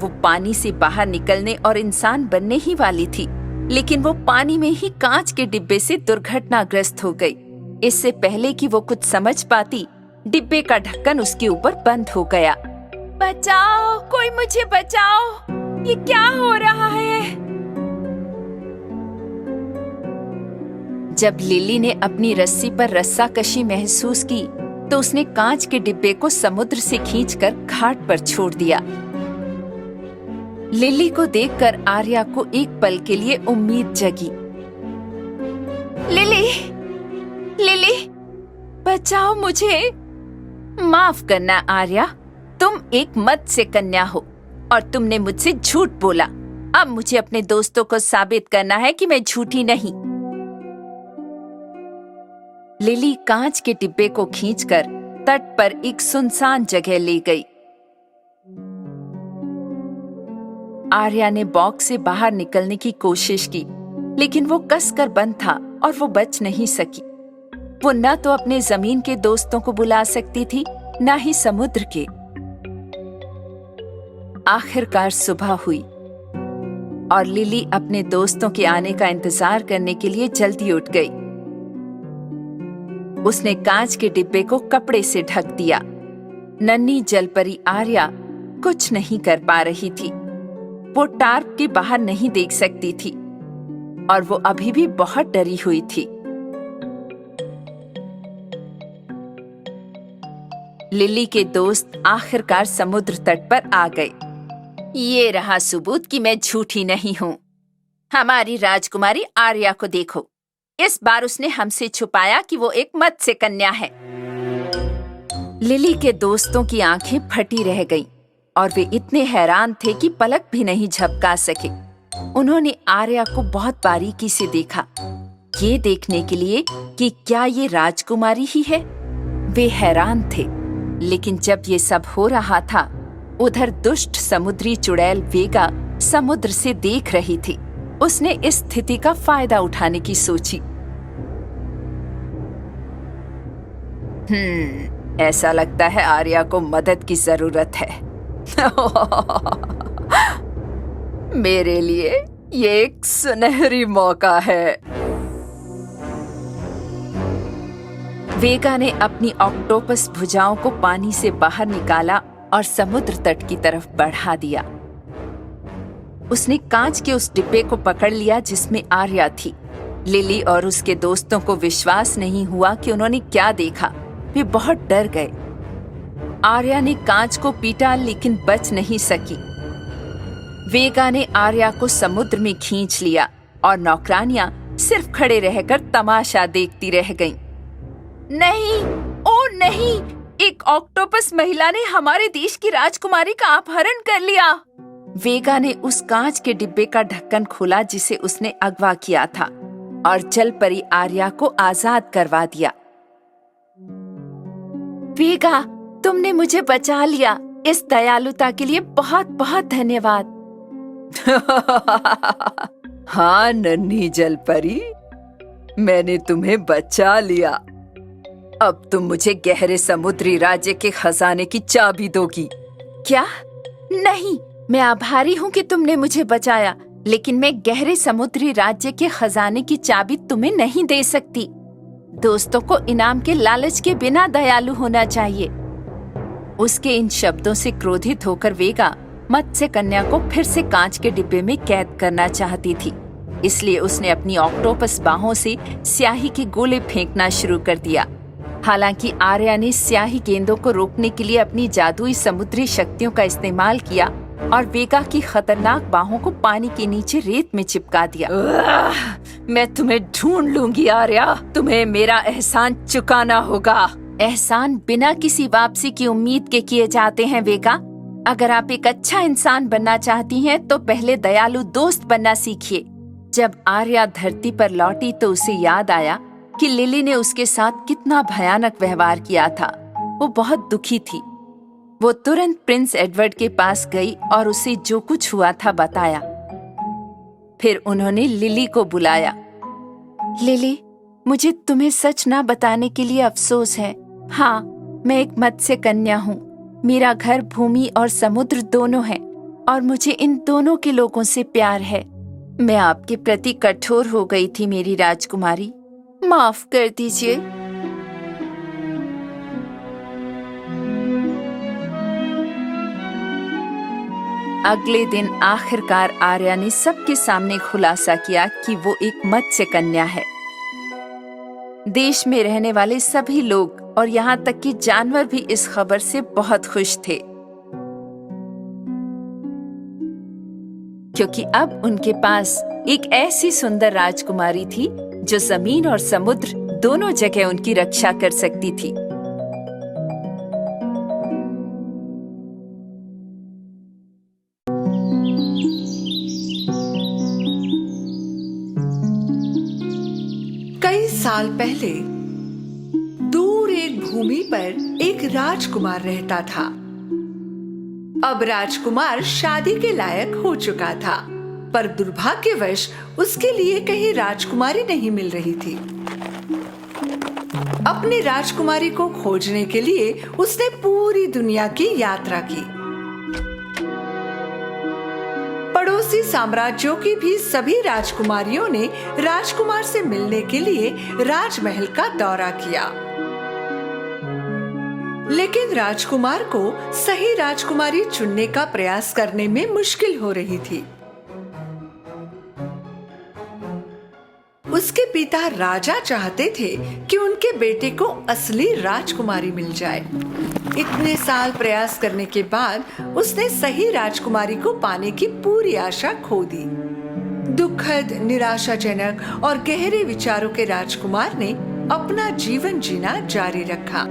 वो पानी से बाहर निकलने और इंसान बनने ही वाली थी, लेकिन वो पानी में ही कांच के डिब्बे से दुर्घटनाग्रस्त हो गई। इससे पहले कि वो कुछ समझ पाती, डिब्बे का ढक्कन उसके ऊपर बंद हो गया। बचाओ, कोई मुझे बचाओ, ये क्या हो रहा है? जब लिली ने अपनी रस्सी पर रस्साकशी महसूस की तो उसने कांच के डिब्बे को समुद्र से खींचकर घाट पर छोड़ दिया। लिली को देखकर आर्या को एक पल के लिए उम्मीद जगी। लिली, लिली, बचाओ मुझे। माफ करना आर्या, तुम एक मत्स्य कन्या हो और तुमने मुझसे झूठ बोला। अब मुझे अपने दोस्तों को साबित करना है कि मैं झूठी नहीं। लिली कांच के डिब्बे को खींचकर तट पर एक सुनसान जगह ले गई। आर्या ने बॉक्स से बाहर निकलने की कोशिश की, लेकिन वो कसकर बंद था और वो बच नहीं सकी। वो न तो अपने जमीन के दोस्तों को बुला सकती थी, न ही समुद्र के। आखिरकार सुबह हुई और लिली अपने दोस्तों के आने का इंतजार करने के लिए जल्दी उठ गई। उसने कांच के डिब्बे को कपड़े से ढक दिया। नन्ही जलपरी आर्या कुछ नहीं कर पा रही थी। वो टार्प के बाहर नहीं देख सकती थी और वो अभी भी बहुत डरी हुई थी। लिली के दोस्त आखिरकार समुद्र तट पर आ गए। ये रहा सबूत कि मैं झूठी नहीं हूँ। हमारी राजकुमारी आर्या को देखो, इस बार उसने हमसे छुपाया कि वो एक मत्स्य कन्या है। लिली के दोस्तों की आंखें फटी रह गईं और वे इतने हैरान थे कि पलक भी नहीं झपका सके। उन्होंने आर्या को बहुत बारीकी से देखा, ये देखने के लिए कि क्या ये राजकुमारी ही है। वे हैरान थे, लेकिन जब ये सब हो रहा था, उधर दुष्ट समुद्री चुड़ैल वेगा समुद्र से देख रही थी। उसने इस स्थिति का फायदा उठाने की सोची। ऐसा लगता है आर्या को मदद की जरूरत है। मेरे लिए ये एक सुनहरी मौका है। वेगा ने अपनी ऑक्टोपस भुजाओं को पानी से बाहर निकाला और समुद्र तट की तरफ बढ़ा दिया। उसने कांच के उस डिब्बे को पकड़ लिया जिसमें आर्या थी। लिली और उसके दोस्तों को विश्वास नहीं हुआ कि उन्होंने क्या देखा। वे बहुत डर गए। आर्या ने कांच को पीटा, लेकिन बच नहीं सकी। वेगा ने आर्या को समुद्र में खींच लिया और नौकरानियां सिर्फ खड़े रहकर तमाशा देखती रह गईं। नहीं, ओ नहीं, एक ऑक्टोपस महिला ने हमारे देश की राजकुमारी का अपहरण कर लिया। वेगा ने उस कांच के डिब्बे का ढक्कन खोला जिसे उसने अगवा किया था और जलपरी आर्या को आजाद करवा दिया। वेगा, तुमने मुझे बचा लिया। इस दयालुता के लिए बहुत बहुत धन्यवाद। हाँ नन्ही जलपरी, मैंने तुम्हें बचा लिया। अब तुम मुझे गहरे समुद्री राज्य के खजाने की चाबी दोगी। क्या? नहीं, मैं आभारी हूँ कि तुमने मुझे बचाया, लेकिन मैं गहरे समुद्री राज्य के खजाने की चाबी तुम्हें नहीं दे सकती। दोस्तों को इनाम के लालच के बिना दयालु होना चाहिए। उसके इन शब्दों से क्रोधित होकर वेगा मत्स्य कन्या को फिर से कांच के डिब्बे में कैद करना चाहती थी। इसलिए उसने अपनी ऑक्टोपस बाहों से स्याही के गोले फेंकना शुरू कर दिया। हालांकि आर्या ने स्याही गेंदों को रोकने के लिए अपनी जादुई समुद्री शक्तियों का इस्तेमाल किया और वेगा की खतरनाक बाहों को पानी के नीचे रेत में चिपका दिया। मैं तुम्हें ढूंढ लूंगी आर्या, तुम्हें मेरा एहसान चुकाना होगा। एहसान बिना किसी वापसी की उम्मीद के किए जाते हैं वेगा। अगर आप एक अच्छा इंसान बनना चाहती हैं तो पहले दयालु दोस्त बनना सीखिए। जब आर्या धरती पर लौटी तो उसे याद आया कि लिली ने उसके साथ कितना भयानक व्यवहार किया था। वो बहुत दुखी थी। वो तुरंत प्रिंस एडवर्ड के पास गई और उसे जो कुछ हुआ था बताया। फिर उन्होंने लिली को बुलाया। लिली, मुझे तुम्हें सच ना बताने के लिए अफसोस है। हाँ, मैं एक मत्स्य कन्या हूँ। मेरा घर भूमि और समुद्र दोनों है और मुझे इन दोनों के लोगों से प्यार है। मैं आपके प्रति कठोर हो गई थी मेरी राजकुमारी, माफ कर दीजिए। अगले दिन आखिरकार आर्या ने सबके सामने खुलासा किया कि वो एक मत्स्य कन्या है। देश में रहने वाले सभी लोग और यहाँ तक कि जानवर भी इस खबर से बहुत खुश थे, क्योंकि अब उनके पास एक ऐसी सुंदर राजकुमारी थी जो जमीन और समुद्र दोनों जगह उनकी रक्षा कर सकती थी। कई साल पहले दूर एक भूमि पर एक राजकुमार रहता था। अब राजकुमार शादी के लायक हो चुका था, पर दुर्भाग्यवश उसके लिए कहीं राजकुमारी नहीं मिल रही थी। अपनी राजकुमारी को खोजने के लिए उसने पूरी दुनिया की यात्रा की। पड़ोसी साम्राज्यों की भी सभी राजकुमारियों ने राजकुमार से मिलने के लिए राजमहल का दौरा किया, लेकिन राजकुमार को सही राजकुमारी चुनने का प्रयास करने में मुश्किल हो रही थी। उसके पिता राजा चाहते थे कि उनके बेटे को असली राजकुमारी मिल जाए। इतने साल प्रयास करने के बाद उसने सही राजकुमारी को पाने की पूरी आशा खो दी। दुखद, निराशाजनक और गहरे विचारों के राजकुमार ने अपना जीवन जीना जारी रखा।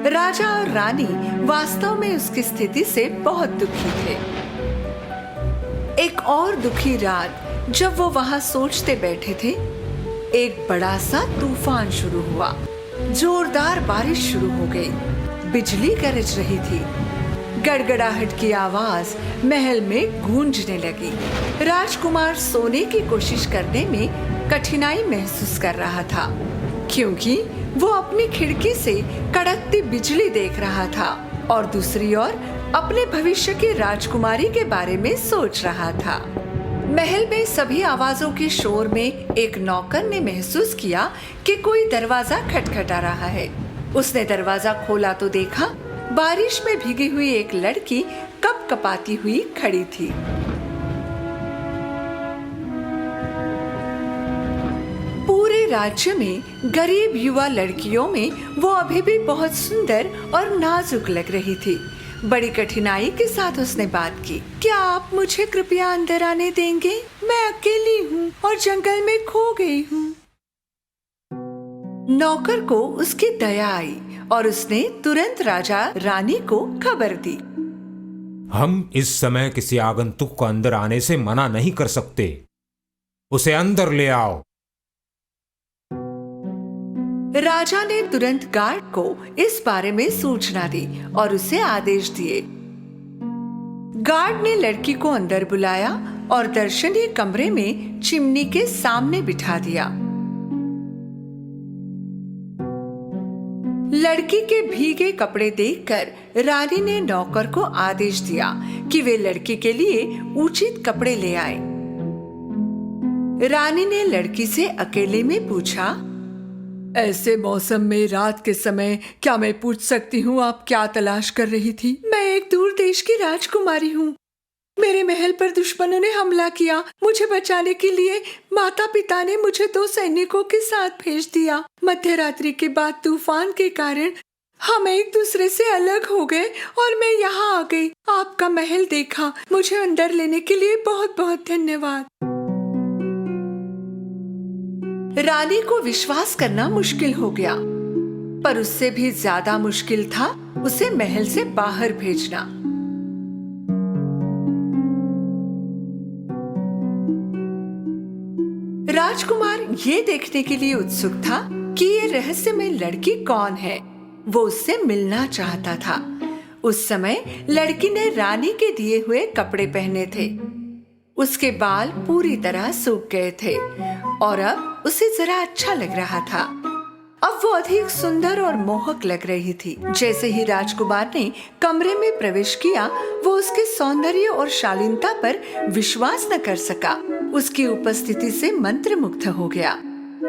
राजा और रानी वास्तव में उसकी स्थिति से बहुत दुखी थे। एक और दुखी रात जब वो वहां सोचते बैठे थे, एक बड़ा सा तूफान शुरू हुआ। जोरदार बारिश शुरू हो गई। बिजली गरज रही थी। गड़गड़ाहट की आवाज महल में गूंजने लगी। राजकुमार सोने की कोशिश करने में कठिनाई महसूस कर रहा था, क्योंकि वो अपनी खिड़की से कड़कती बिजली देख रहा था और दूसरी ओर अपने भविष्य की राजकुमारी के बारे में सोच रहा था। महल में सभी आवाजों के शोर में एक नौकर ने महसूस किया कि कोई दरवाजा खटखटा रहा है। उसने दरवाजा खोला तो देखा बारिश में भीगी हुई एक लड़की कपकपाती हुई खड़ी थी। पूरे राज्य में गरीब युवा लड़कियों में वो अभी भी बहुत सुंदर और नाजुक लग रही थी। बड़ी कठिनाई के साथ उसने बात की। क्या आप मुझे कृपया अंदर आने देंगे? मैं अकेली हूँ और जंगल में खो गई हूँ। नौकर को उसकी दया आई और उसने तुरंत राजा रानी को खबर दी। हम इस समय किसी आगंतुक को अंदर आने से मना नहीं कर सकते। उसे अंदर ले आओ। राजा ने तुरंत गार्ड को इस बारे में सूचना दी और उसे आदेश दिए। गार्ड ने लड़की को अंदर बुलाया और दर्शनीय कमरे में चिमनी के सामने बिठा दिया। लड़की के भीगे कपड़े देखकर रानी ने नौकर को आदेश दिया कि वे लड़की के लिए उचित कपड़े ले आए। रानी ने लड़की से अकेले में पूछा, ऐसे मौसम में रात के समय क्या मैं पूछ सकती हूँ आप क्या तलाश कर रही थी? मैं एक दूर देश की राजकुमारी हूँ। मेरे महल पर दुश्मनों ने हमला किया। मुझे बचाने के लिए माता पिता ने मुझे 2 सैनिकों के साथ भेज दिया। मध्य रात्रि के बाद तूफान के कारण हम एक दूसरे से अलग हो गए और मैं यहाँ आ गई। आपका महल देखा। मुझे अंदर लेने के लिए बहुत बहुत धन्यवाद। रानी को विश्वास करना मुश्किल हो गया, पर उससे भी ज्यादा मुश्किल था उसे महल से बाहर भेजना। राजकुमार ये देखने के लिए उत्सुक था कि ये रहस्यमय लड़की कौन है। वो उससे मिलना चाहता था। उस समय लड़की ने रानी के दिए हुए कपड़े पहने थे। उसके बाल पूरी तरह सूख गए थे और अब उसे जरा अच्छा लग रहा था। अब वो अधिक सुंदर और मोहक लग रही थी। जैसे ही राजकुमार ने कमरे में प्रवेश किया, वो उसके सौंदर्य और शालीनता पर विश्वास न कर सका। उसकी उपस्थिति से मंत्रमुग्ध हो गया।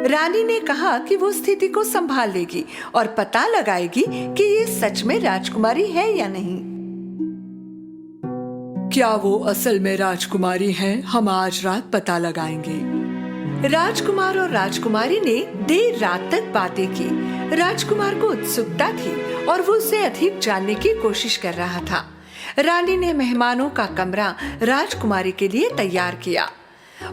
रानी ने कहा कि वो स्थिति को संभाल लेगी और पता लगाएगी कि ये सच में राजकुमारी है या नहीं। क्या वो असल में राजकुमारी है? हम आज रात पता लगाएंगे। राजकुमार और राजकुमारी ने देर रात तक बातें की। राजकुमार को उत्सुकता थी और वो उसे अधिक जानने की कोशिश कर रहा था। रानी ने मेहमानों का कमरा राजकुमारी के लिए तैयार किया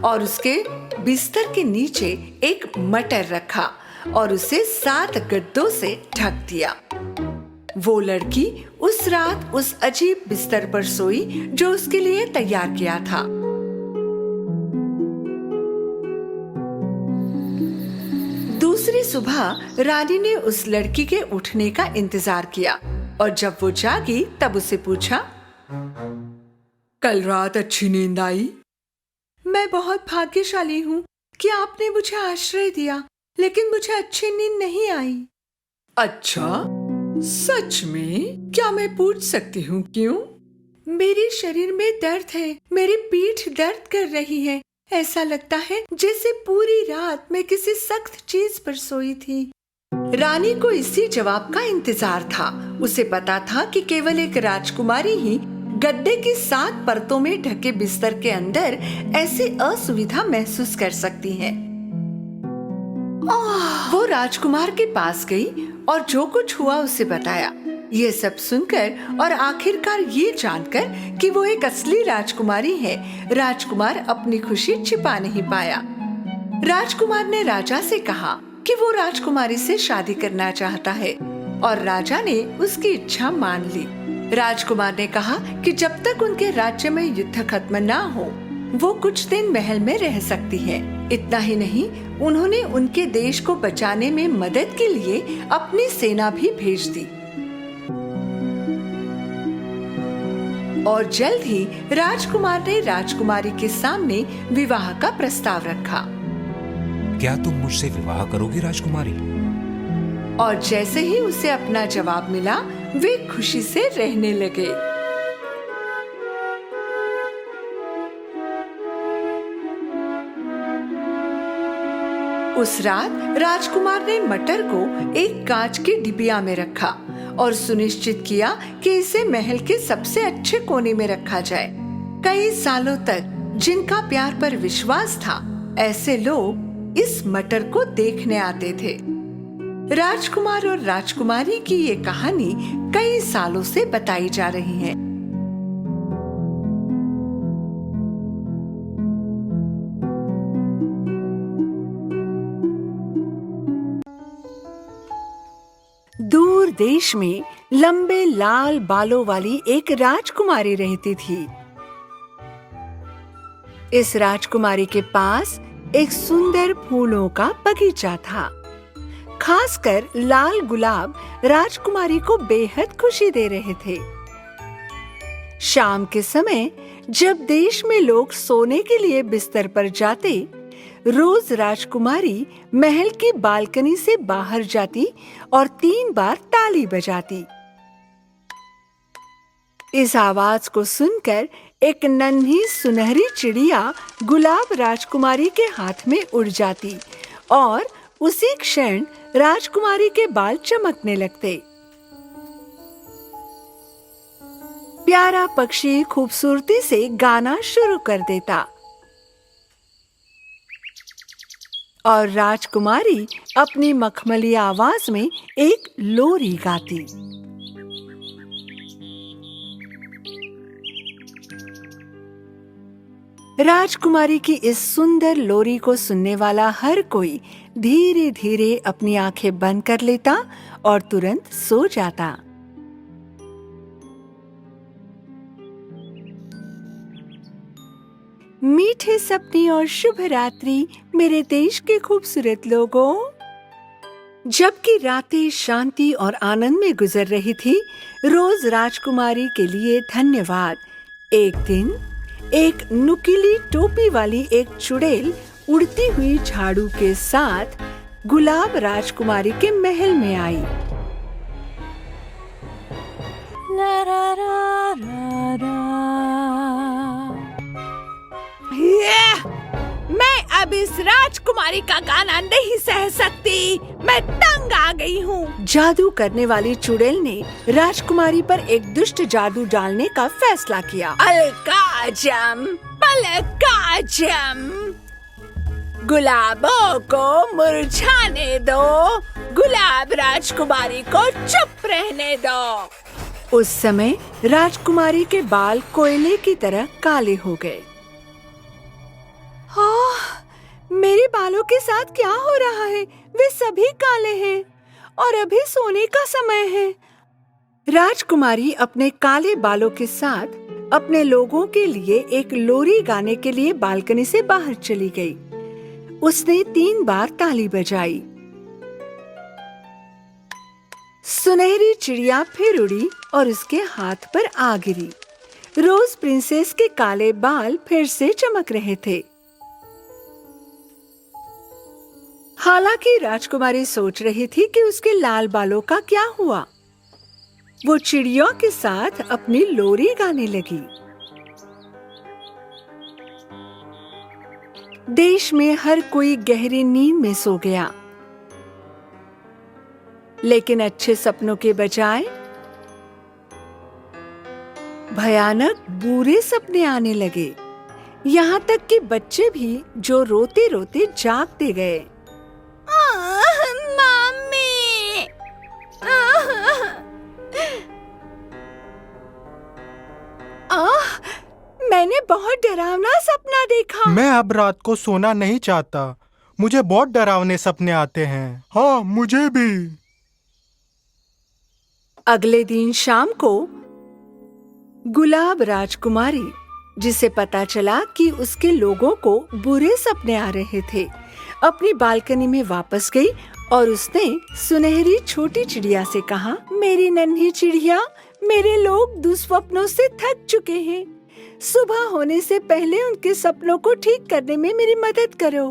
और उसके बिस्तर के नीचे एक मटर रखा और उसे 7 गद्दों से ढक दिया। वो लड़की उस रात उस अजीब बिस्तर पर सोई जो उसके लिए तैयार किया था। दूसरी सुबह रानी ने उस लड़की के उठने का इंतजार किया और जब वो जागी तब उसे पूछा, कल रात अच्छी नींद आई? मैं बहुत भाग्यशाली हूँ कि आपने मुझे आश्रय दिया, लेकिन मुझे अच्छी नींद नहीं आई। अच्छा, सच में? क्या मैं पूछ सकती हूँ क्यों? मेरे शरीर में दर्द है। मेरी पीठ दर्द कर रही है। ऐसा लगता है जैसे पूरी रात मैं किसी सख्त चीज पर सोई थी। रानी को इसी जवाब का इंतजार था। उसे पता था कि केवल एक राजकुमारी ही गद्दे की 7 परतों में ढके बिस्तर के अंदर ऐसी असुविधा महसूस कर सकती है। वो राजकुमार के पास गई और जो कुछ हुआ उसे बताया। ये सब सुनकर और आखिरकार ये जानकर कि वो एक असली राजकुमारी है, राजकुमार अपनी खुशी छिपा नहीं पाया। राजकुमार ने राजा से कहा कि वो राजकुमारी से शादी करना चाहता है और राजा ने उसकी इच्छा मान ली। राजकुमार ने कहा कि जब तक उनके राज्य में युद्ध खत्म ना हो, वो कुछ दिन महल में रह सकती है। इतना ही नहीं, उन्होंने उनके देश को बचाने में मदद के लिए अपनी सेना भी भेज दी। और जल्द ही राजकुमार ने राजकुमारी के सामने विवाह का प्रस्ताव रखा। क्या तुम मुझसे विवाह करोगी राजकुमारी? और जैसे ही उसे अपना जवाब मिला, वे खुशी से रहने लगे। उस रात राजकुमार ने मटर को एक कांच की डिबिया में रखा और सुनिश्चित किया कि इसे महल के सबसे अच्छे कोने में रखा जाए। कई सालों तक जिनका प्यार पर विश्वास था, ऐसे लोग इस मटर को देखने आते थे। राजकुमार और राजकुमारी की ये कहानी कई सालों से बताई जा रही है। दूर देश में लंबे लाल बालों वाली एक राजकुमारी रहती थी। इस राजकुमारी के पास एक सुंदर फूलों का बगीचा था। खासकर लाल गुलाब राजकुमारी को बेहद खुशी दे रहे थे। शाम के समय जब देश में लोग सोने के लिए बिस्तर पर जाते, रोज राजकुमारी महल की बालकनी से बाहर जाती और 3 बार ताली बजाती। इस आवाज को सुनकर एक नन्ही सुनहरी चिड़िया गुलाब राजकुमारी के हाथ में उड़ जाती और उसी क्षण राजकुमारी के बाल चमकने लगते। प्यारा पक्षी खूबसूरती से गाना शुरू कर देता और राजकुमारी अपनी मखमली आवाज में एक लोरी गाती। राजकुमारी की इस सुंदर लोरी को सुनने वाला हर कोई धीरे धीरे अपनी आंखें बंद कर लेता और तुरंत सो जाता। मीठे सपने और शुभ रात्रि मेरे देश के खूबसूरत लोगों। जबकि रातें शांति और आनंद में गुजर रही थी, रोज राजकुमारी के लिए धन्यवाद। एक दिन एक नुकीली टोपी वाली एक चुड़ैल उड़ती हुई झाड़ू के साथ गुलाब राजकुमारी के महल में आई। ला रा रा रा रा। मैं अब इस राजकुमारी का गाना नहीं सह सकती, मैं तंग आ गई हूँ। जादू करने वाली चुड़ैल ने राजकुमारी पर एक दुष्ट जादू डालने का फैसला किया। अलकाजम, पलकाजम, गुलाबों को मुरझाने दो, गुलाब राजकुमारी को चुप रहने दो। उस समय राजकुमारी के बाल कोयले की तरह काले हो गए। मेरे बालों के साथ क्या हो रहा है? वे सभी काले हैं और अभी सोने का समय है। राजकुमारी अपने काले बालों के साथ अपने लोगों के लिए एक लोरी गाने के लिए बालकनी से बाहर चली गई। उसने 3 बार ताली बजाई। सुनहरी चिड़िया फिर उड़ी और उसके हाथ पर आ गिरी। रोज प्रिंसेस के काले बाल फिर से चमक रहे थे। हालांकि राजकुमारी सोच रही थी कि उसके लाल बालों का क्या हुआ। वो चिड़ियों के साथ अपनी लोरी गाने लगी। देश में हर कोई गहरी नींद में सो गया, लेकिन अच्छे सपनों के बजाय भयानक बुरे सपने आने लगे। यहाँ तक कि बच्चे भी जो रोते रोते जागते गए। मम्मी! मैंने बहुत डरावना सपना देखा। मैं अब रात को सोना नहीं चाहता, मुझे बहुत डरावने सपने आते हैं। हाँ, मुझे भी। अगले दिन शाम को गुलाब राजकुमारी, जिसे पता चला कि उसके लोगों को बुरे सपने आ रहे थे, अपनी बालकनी में वापस गई और उसने सुनहरी छोटी चिड़िया से कहा, मेरी नन्ही चिड़िया, मेरे लोग दुस्वप्नों से थक चुके हैं। सुबह होने से पहले उनके सपनों को ठीक करने में मेरी मदद करो।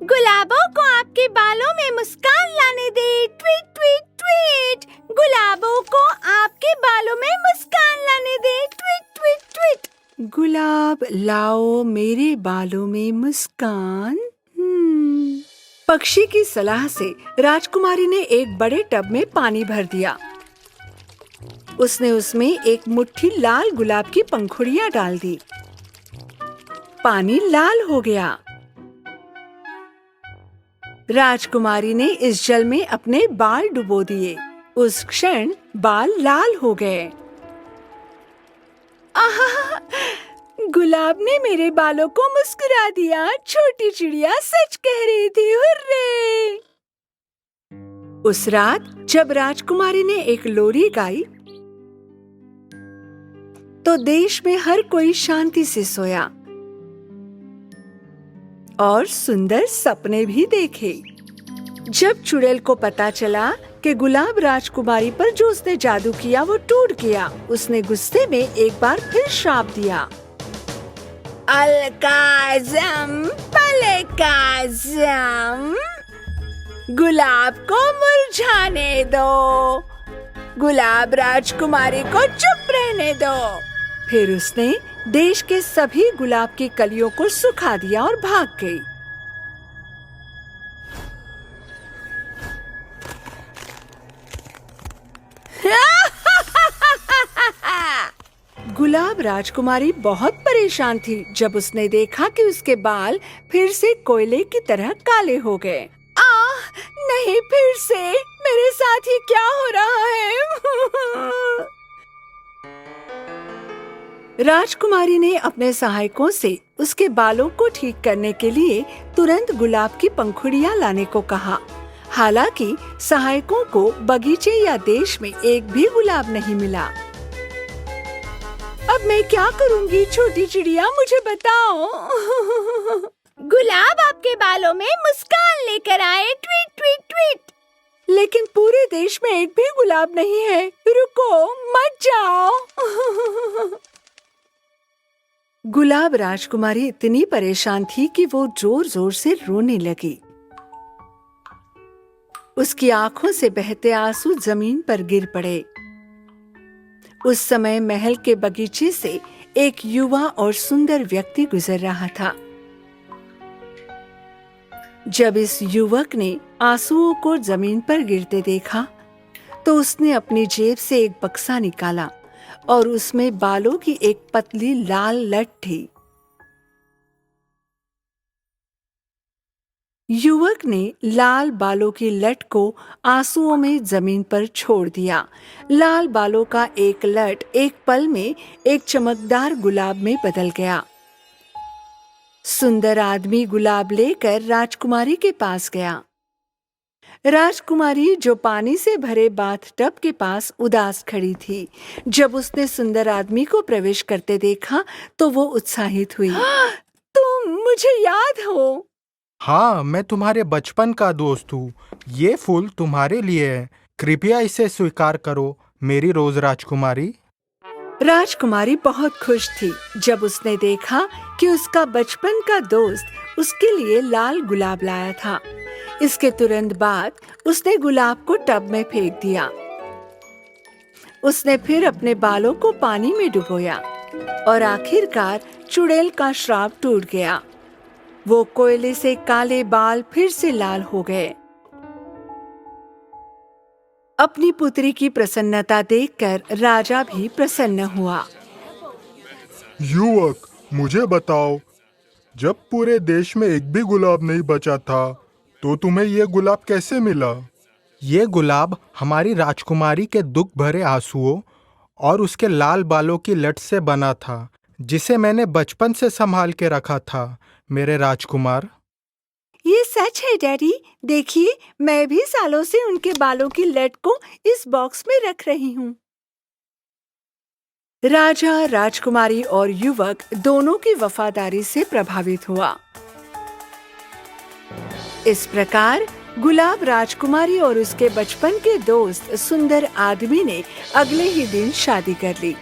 गुलाबों को आपके बालों में मुस्कान लाने दे। Tweet tweet tweet. गुलाबों को आपके बालों में मुस्कान लाने दे। Tweet tweet tweet. गुलाब लाओ मेरे बालों में मुस्कान। पक्षी की सलाह से राजकुमारी ने एक बड़े टब में पानी भर दिया। उसने उसमें एक मुट्ठी लाल गुलाब की पंखुड़ियां डाल दी। पानी लाल हो गया। राजकुमारी ने इस जल में अपने बाल डुबो दिए। उस क्षण बाल लाल हो गए। आहा! गुलाब ने मेरे बालों को मुस्कुरा दिया। छोटी चिड़िया सच कह रही थी। हुर्रे! उस रात जब राजकुमारी ने एक लोरी गाई तो देश में हर कोई शांति से सोया और सुंदर सपने भी देखे। जब चुड़ैल को पता चला कि गुलाब राजकुमारी पर जो उसने जादू किया वो टूट गया, उसने गुस्से में एक बार फिर श्राप दिया। अलकाज़म, पलकाज़म, गुलाब को मुरझाने दो, गुलाब राजकुमारी को चुप रहने दो। फिर उसने देश के सभी गुलाब की कलियों को सुखा दिया और भाग गई। गुलाब राजकुमारी बहुत परेशान थी जब उसने देखा कि उसके बाल फिर से कोयले की तरह काले हो गए। नहीं, फिर से मेरे साथ ये क्या हो रहा है? राजकुमारी ने अपने सहायकों से उसके बालों को ठीक करने के लिए तुरंत गुलाब की पंखुड़ियां लाने को कहा। हालांकि सहायकों को बगीचे या देश में एक भी गुलाब नहीं मिला। अब मैं क्या करूंगी छोटी चिड़िया, मुझे बताओ। गुलाब आपके बालों में मुस्कान लेकर आए। Tweet tweet tweet. लेकिन पूरे देश में एक भी गुलाब नहीं है। रुको, मत जाओ। गुलाब राजकुमारी इतनी परेशान थी कि वो जोर जोर से रोने लगी। उसकी आंखों से बहते आंसू जमीन पर गिर पड़े। उस समय महल के बगीचे से एक युवा और सुंदर व्यक्ति गुजर रहा था। जब इस युवक ने आंसुओं को जमीन पर गिरते देखा तो उसने अपनी जेब से एक बक्सा निकाला और उसमें बालों की एक पतली लाल लट थी। युवक ने लाल बालों की लट को आंसुओं में जमीन पर छोड़ दिया। लाल बालों का एक लट एक पल में एक चमकदार गुलाब में बदल गया। सुंदर आदमी गुलाब लेकर राजकुमारी के पास गया। राजकुमारी जो पानी से भरे बाथटब के पास उदास खड़ी थी, जब उसने सुंदर आदमी को प्रवेश करते देखा तो वो उत्साहित हुई। तुम मुझे याद हो? हाँ, मैं तुम्हारे बचपन का दोस्त हूँ। ये फूल तुम्हारे लिए है, कृपया इसे स्वीकार करो मेरी रोज राजकुमारी। राजकुमारी बहुत खुश थी जब उसने देखा कि उसका बचपन का दोस्त उसके लिए लाल गुलाब लाया था। इसके तुरंत बाद उसने गुलाब को टब में फेंक दिया। उसने फिर अपने बालों को पानी में डुबोया और आखिरकार चुड़ैल का श्राप टूट गया। वो कोयले से काले बाल फिर से लाल हो गए। अपनी पुत्री की प्रसन्नता देखकर राजा भी प्रसन्न हुआ। युवक, मुझे बताओ, जब पूरे देश में एक भी गुलाब नहीं बचा था तो तुम्हें ये गुलाब कैसे मिला? ये गुलाब हमारी राजकुमारी के दुख भरे आंसुओं और उसके लाल बालों की लट से बना था, जिसे मैंने बचपन से संभाल के रखा था मेरे राजकुमार। ये सच है डैडी। देखिए, मैं भी सालों से उनके बालों की लट को इस बॉक्स में रख रही हूँ। राजा, राजकुमारी और युवक दोनों की वफादारी से प्रभावित हुआ। इस प्रकार गुलाब राजकुमारी और उसके बचपन के दोस्त सुंदर आदमी ने अगले ही दिन शादी कर ली।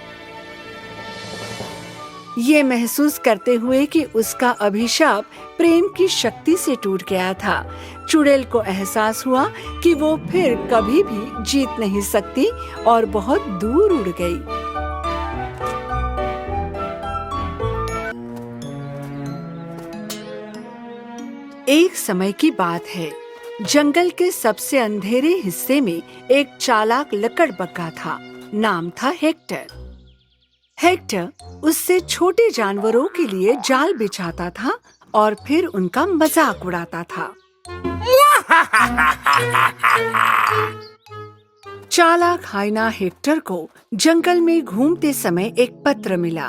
ये महसूस करते हुए कि उसका अभिशाप प्रेम की शक्ति से टूट गया था, चुड़ैल को एहसास हुआ कि वो फिर कभी भी जीत नहीं सकती और बहुत दूर उड़ गई। एक समय की बात है। जंगल के सबसे अंधेरे हिस्से में एक चालाक लकड़बग्गा था। नाम था हेक्टर। हेक्टर उससे छोटे जानवरों के लिए जाल बिछाता था और फिर उनका मजाक उड़ाता था। चालाक हाइना हेक्टर को जंगल में घूमते समय एक पत्र मिला।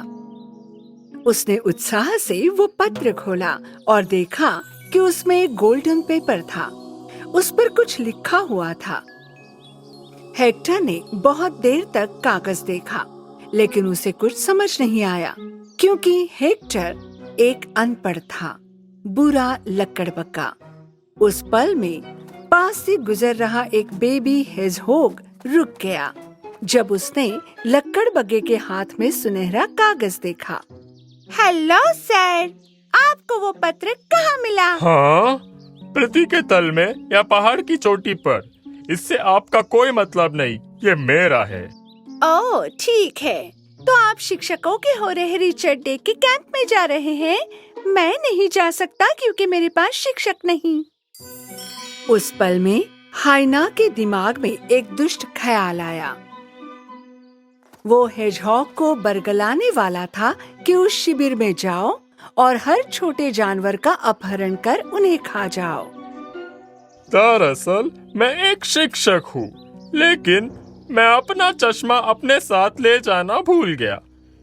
उसने उत्साह से वो पत्र खोला और देखा कि उसमें एक गोल्डन पेपर था। उस पर कुछ लिखा हुआ था। हेक्टर ने बहुत देर तक कागज देखा, लेकिन उसे कुछ समझ नहीं आया, क्योंकि हेक्टर एक अनपढ़ था, बुरा लकड़बग्गा। उस पल में पास से गुजर रहा एक बेबी हेजहोग रुक गया जब उसने लकड़बग्गे के हाथ में सुनहरा कागज देखा। हेलो सर, आपको वो पत्र कहाँ मिला? हाँ, पृथ्वी के तल में या पहाड़ की चोटी पर। इससे आपका कोई मतलब नहीं, ये मेरा है। ओह, ठीक है। तो आप शिक्षकों के हो रहे रिचर्ड डे के कैंप में जा रहे हैं? मैं नहीं जा सकता क्योंकि मेरे पास शिक्षक नहीं। उस पल में हाइना के दिमाग में एक दुष्ट ख्याल आया। वो हेजहॉग को बरगलाने वाला था कि उस शिविर में जाओ और हर छोटे जानवर का अपहरण कर उन्हें खा जाओ। दरअसल मैं एक शिक्षक हूँ, लेकिन मैं अपना चश्मा अपने साथ ले जाना भूल गया,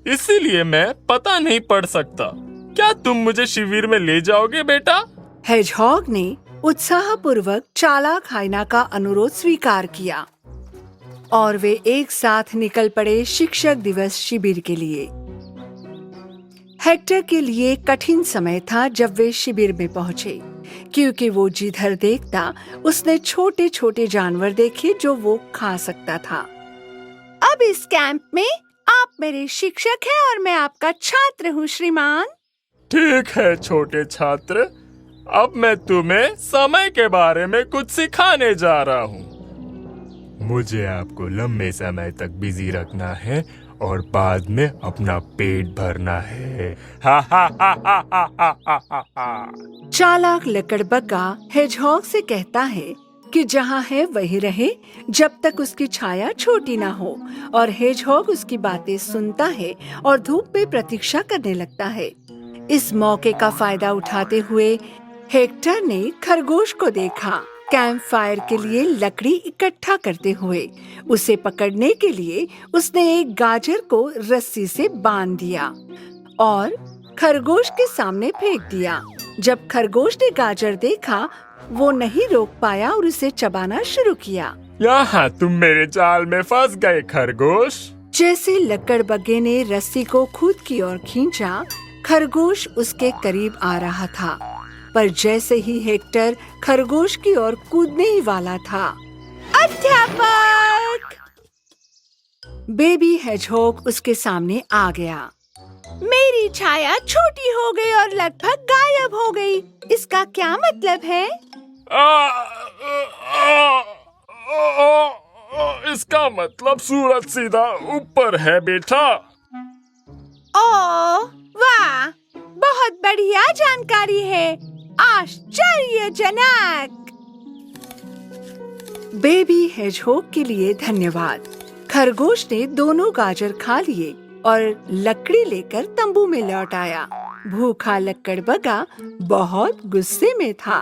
इसीलिए मैं पता नहीं पढ़ सकता। क्या तुम मुझे शिविर में ले जाओगे बेटा? हेजहॉग ने उत्साहपूर्वक चालाक हाइना का अनुरोध स्वीकार किया और वे एक साथ निकल पड़े शिक्षक दिवस शिविर के लिए। हेक्टर के लिए कठिन समय था जब वे शिविर में पहुंचे, क्योंकि वो जिधर देखता उसने छोटे छोटे जानवर देखे जो वो खा सकता था। अब इस कैंप में आप मेरे शिक्षक हैं और मैं आपका छात्र हूँ श्रीमान। ठीक है छोटे छात्र, अब मैं तुम्हें समय के बारे में कुछ सिखाने जा रहा हूँ। मुझे आपको लंबे समय तक बिजी रखना है और बाद में अपना पेट भरना है। हा हा हा हा हा हा हा हा। चालाक लकड़बग्गा हेजहॉग से कहता है कि जहाँ है वही रहे जब तक उसकी छाया छोटी ना हो, और हेजहॉग उसकी बातें सुनता है और धूप में प्रतीक्षा करने लगता है। इस मौके का फायदा उठाते हुए हेक्टर ने खरगोश को देखा कैंप फायर के लिए लकड़ी इकट्ठा करते हुए। उसे पकड़ने के लिए उसने एक गाजर को रस्सी से बांध दिया और खरगोश के सामने फेंक दिया। जब खरगोश ने गाजर देखा, वो नहीं रोक पाया और उसे चबाना शुरू किया। यहाँ तुम मेरे जाल में फंस गए खरगोश। जैसे लकड़बग्गे ने रस्सी को खुद की ओर खींचा, खरगोश उसके करीब आ रहा था, पर जैसे ही हेक्टर खरगोश की ओर कूदने ही वाला था, अध्यापक! बेबी हेजहॉग उसके सामने आ गया। मेरी छाया छोटी हो गई और लगभग गायब हो गई। इसका क्या मतलब है? इसका मतलब सूरज सीधा ऊपर है बेटा। ओह वाह, बहुत बढ़िया जानकारी है, आश्चर्यजनक। बेबी हेजहॉग के लिए धन्यवाद। खरगोश ने दोनों गाजर खा लिए और लकड़ी लेकर तंबू में लौट आया। भूखा लकड़बग्गा बहुत गुस्से में था।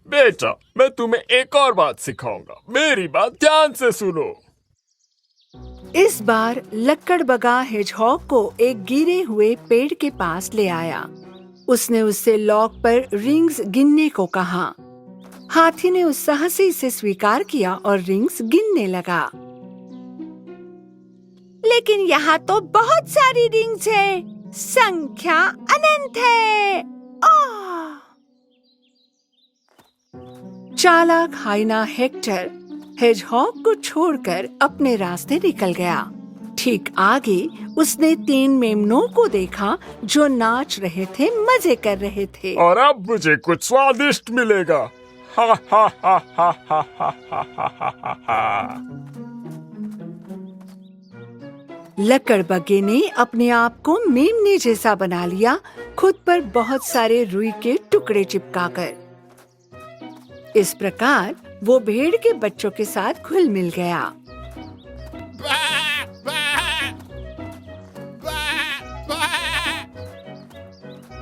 बेटा, मैं तुम्हें एक और बात सिखाऊंगा, मेरी बात ध्यान से सुनो। इस बार लकड़बग्गा हेजहॉग को एक गिरे हुए पेड़ के पास ले आया। उसने उससे लॉक पर रिंग्स गिनने को कहा। हाथी ने उत्साह से इसे स्वीकार किया और रिंग्स गिनने लगा। लेकिन यहाँ तो बहुत सारी रिंग्स हैं, संख्या अनंत है। ओह! चालाक हाइना हेक्टर हेजहॉग को छोड़कर अपने रास्ते निकल गया। ठीक आगे उसने 3 मेमनों को देखा जो नाच रहे थे, मजे कर रहे थे। और अब मुझे कुछ स्वादिष्ट मिलेगा। हा हा हा हा हा हा हा हा हा। लकड़बग्गे ने अपने आप को मेमने जैसा बना लिया, खुद पर बहुत सारे रुई के टुकड़े चिपकाकर। इस प्रकार वो भेड़ के बच्चों के साथ घुल मिल गया।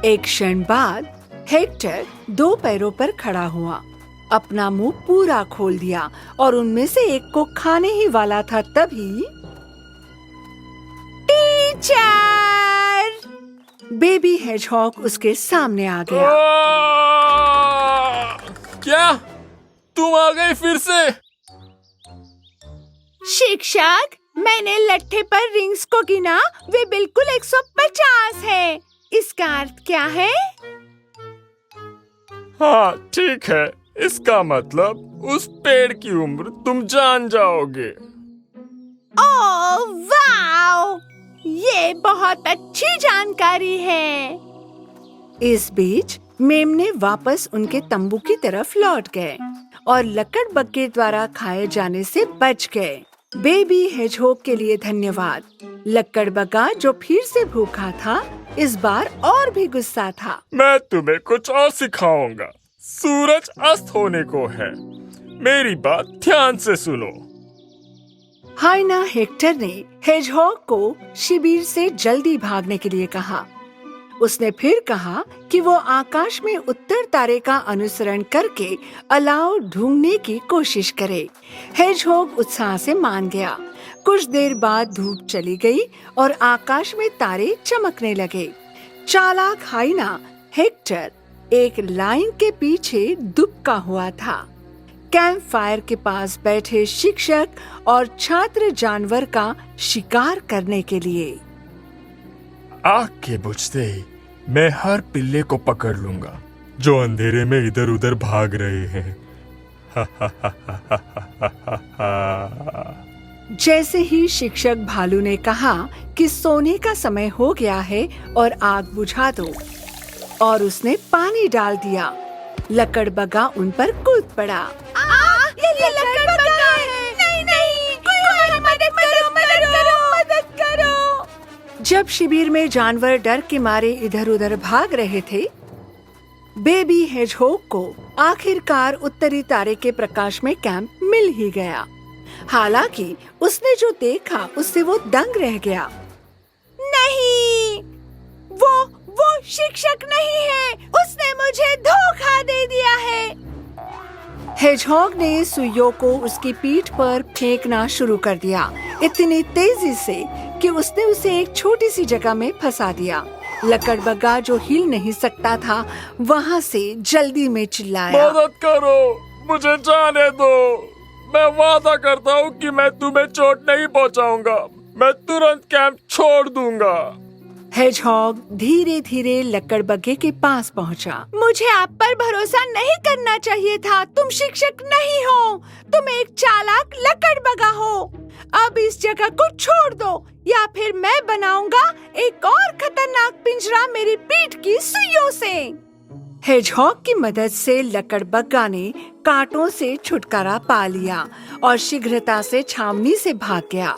एक क्षण बाद हेक्टर 2 पैरों पर खड़ा हुआ, अपना मुंह पूरा खोल दिया और उनमें से एक को खाने ही वाला था। तभी टीचर! बेबी हेजहॉग उसके सामने आ गया। क्या तुम आ गए फिर से? शिक्षक, मैंने लट्ठे पर रिंग्स को गिना, वे बिल्कुल 150 है। इसका अर्थ क्या है? हाँ ठीक है, इसका मतलब उस पेड़ की उम्र तुम जान जाओगे। ओह वाओ, ये बहुत अच्छी जानकारी है। इस बीच मेमने वापस उनके तंबू की तरफ लौट गए और लकड़बग्गे द्वारा खाए जाने से बच गए। बेबी हेजहॉग के लिए धन्यवाद। लकड़बग्गा जो फिर से भूखा था, इस बार और भी गुस्सा था। मैं तुम्हें कुछ और सिखाऊंगा। सूरज अस्त होने को है, मेरी बात ध्यान से सुनो। हाइना हेक्टर ने हेजहॉग को शिविर से जल्दी भागने के लिए कहा। उसने फिर कहा कि वो आकाश में उत्तर तारे का अनुसरण करके अलाव ढूंढने की कोशिश करे। हेजहॉग उत्साह से मान गया। कुछ देर बाद धूप चली गई और आकाश में तारे चमकने लगे। चालाक हाइना हेक्टर एक लाइन के पीछे दुबका हुआ था। कैंप फायर के पास बैठे शिक्षक और छात्र जानवर का शिकार करने के लिए। आग के बुझते ही मैं हर पिल्ले को पकड़ लूंगा जो अंधेरे में इधर उधर भाग रहे हैं। जैसे ही शिक्षक भालू ने कहा कि सोने का समय हो गया है और आग बुझा दो, और उसने पानी डाल दिया, लकड़बग्गा उन पर कूद पड़ा। ये लकड़बग्गा है। नहीं, कोई मदद करो। जब शिविर में जानवर डर के मारे इधर उधर भाग रहे थे, बेबी हेजहॉग को आखिरकार उत्तरी तारे के प्रकाश में कैंप मिल ही गया। हालांकि उसने जो देखा उससे वो दंग रह गया। नहीं, वो शिक्षक नहीं है, उसने मुझे धोखा दे दिया है। हेजहॉग ने सुइयों को उसकी पीठ पर फेंकना शुरू कर दिया, इतनी तेजी से कि उसने उसे एक छोटी सी जगह में फंसा दिया। लकड़बग्गा जो हिल नहीं सकता था वहाँ से जल्दी में चिल्लाया, मदद करो, मुझे जाने दो। मैं वादा करता हूँ कि मैं तुम्हें चोट नहीं पहुँचाऊंगा। मैं तुरंत कैंप छोड़ दूंगा। हेजहॉग धीरे धीरे लकड़बग्गे के पास पहुंचा। मुझे आप पर भरोसा नहीं करना चाहिए था। तुम शिक्षक नहीं हो, तुम एक चालाक लकड़बग्गा हो। अब इस जगह को छोड़ दो या फिर मैं बनाऊंगा एक और खतरनाक पिंजरा मेरी पीठ की सुइयों से। हेजहॉग की मदद से लकड़बग्गा ने कांटों से छुटकारा पा लिया और शीघ्रता से छावनी से भाग गया।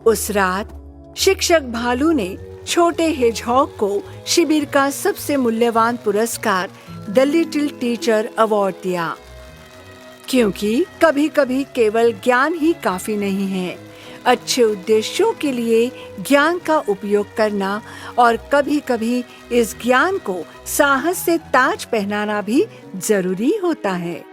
उस रात शिक्षक भालू ने छोटे हेजहॉग को शिविर का सबसे मूल्यवान पुरस्कार द लिटिल टीचर अवार्ड दिया, क्योंकि कभी-कभी केवल ज्ञान ही काफी नहीं है। अच्छे उद्देश्यों के लिए ज्ञान का उपयोग करना और कभी-कभी इस ज्ञान को साहस से ताज पहनाना भी जरूरी होता है।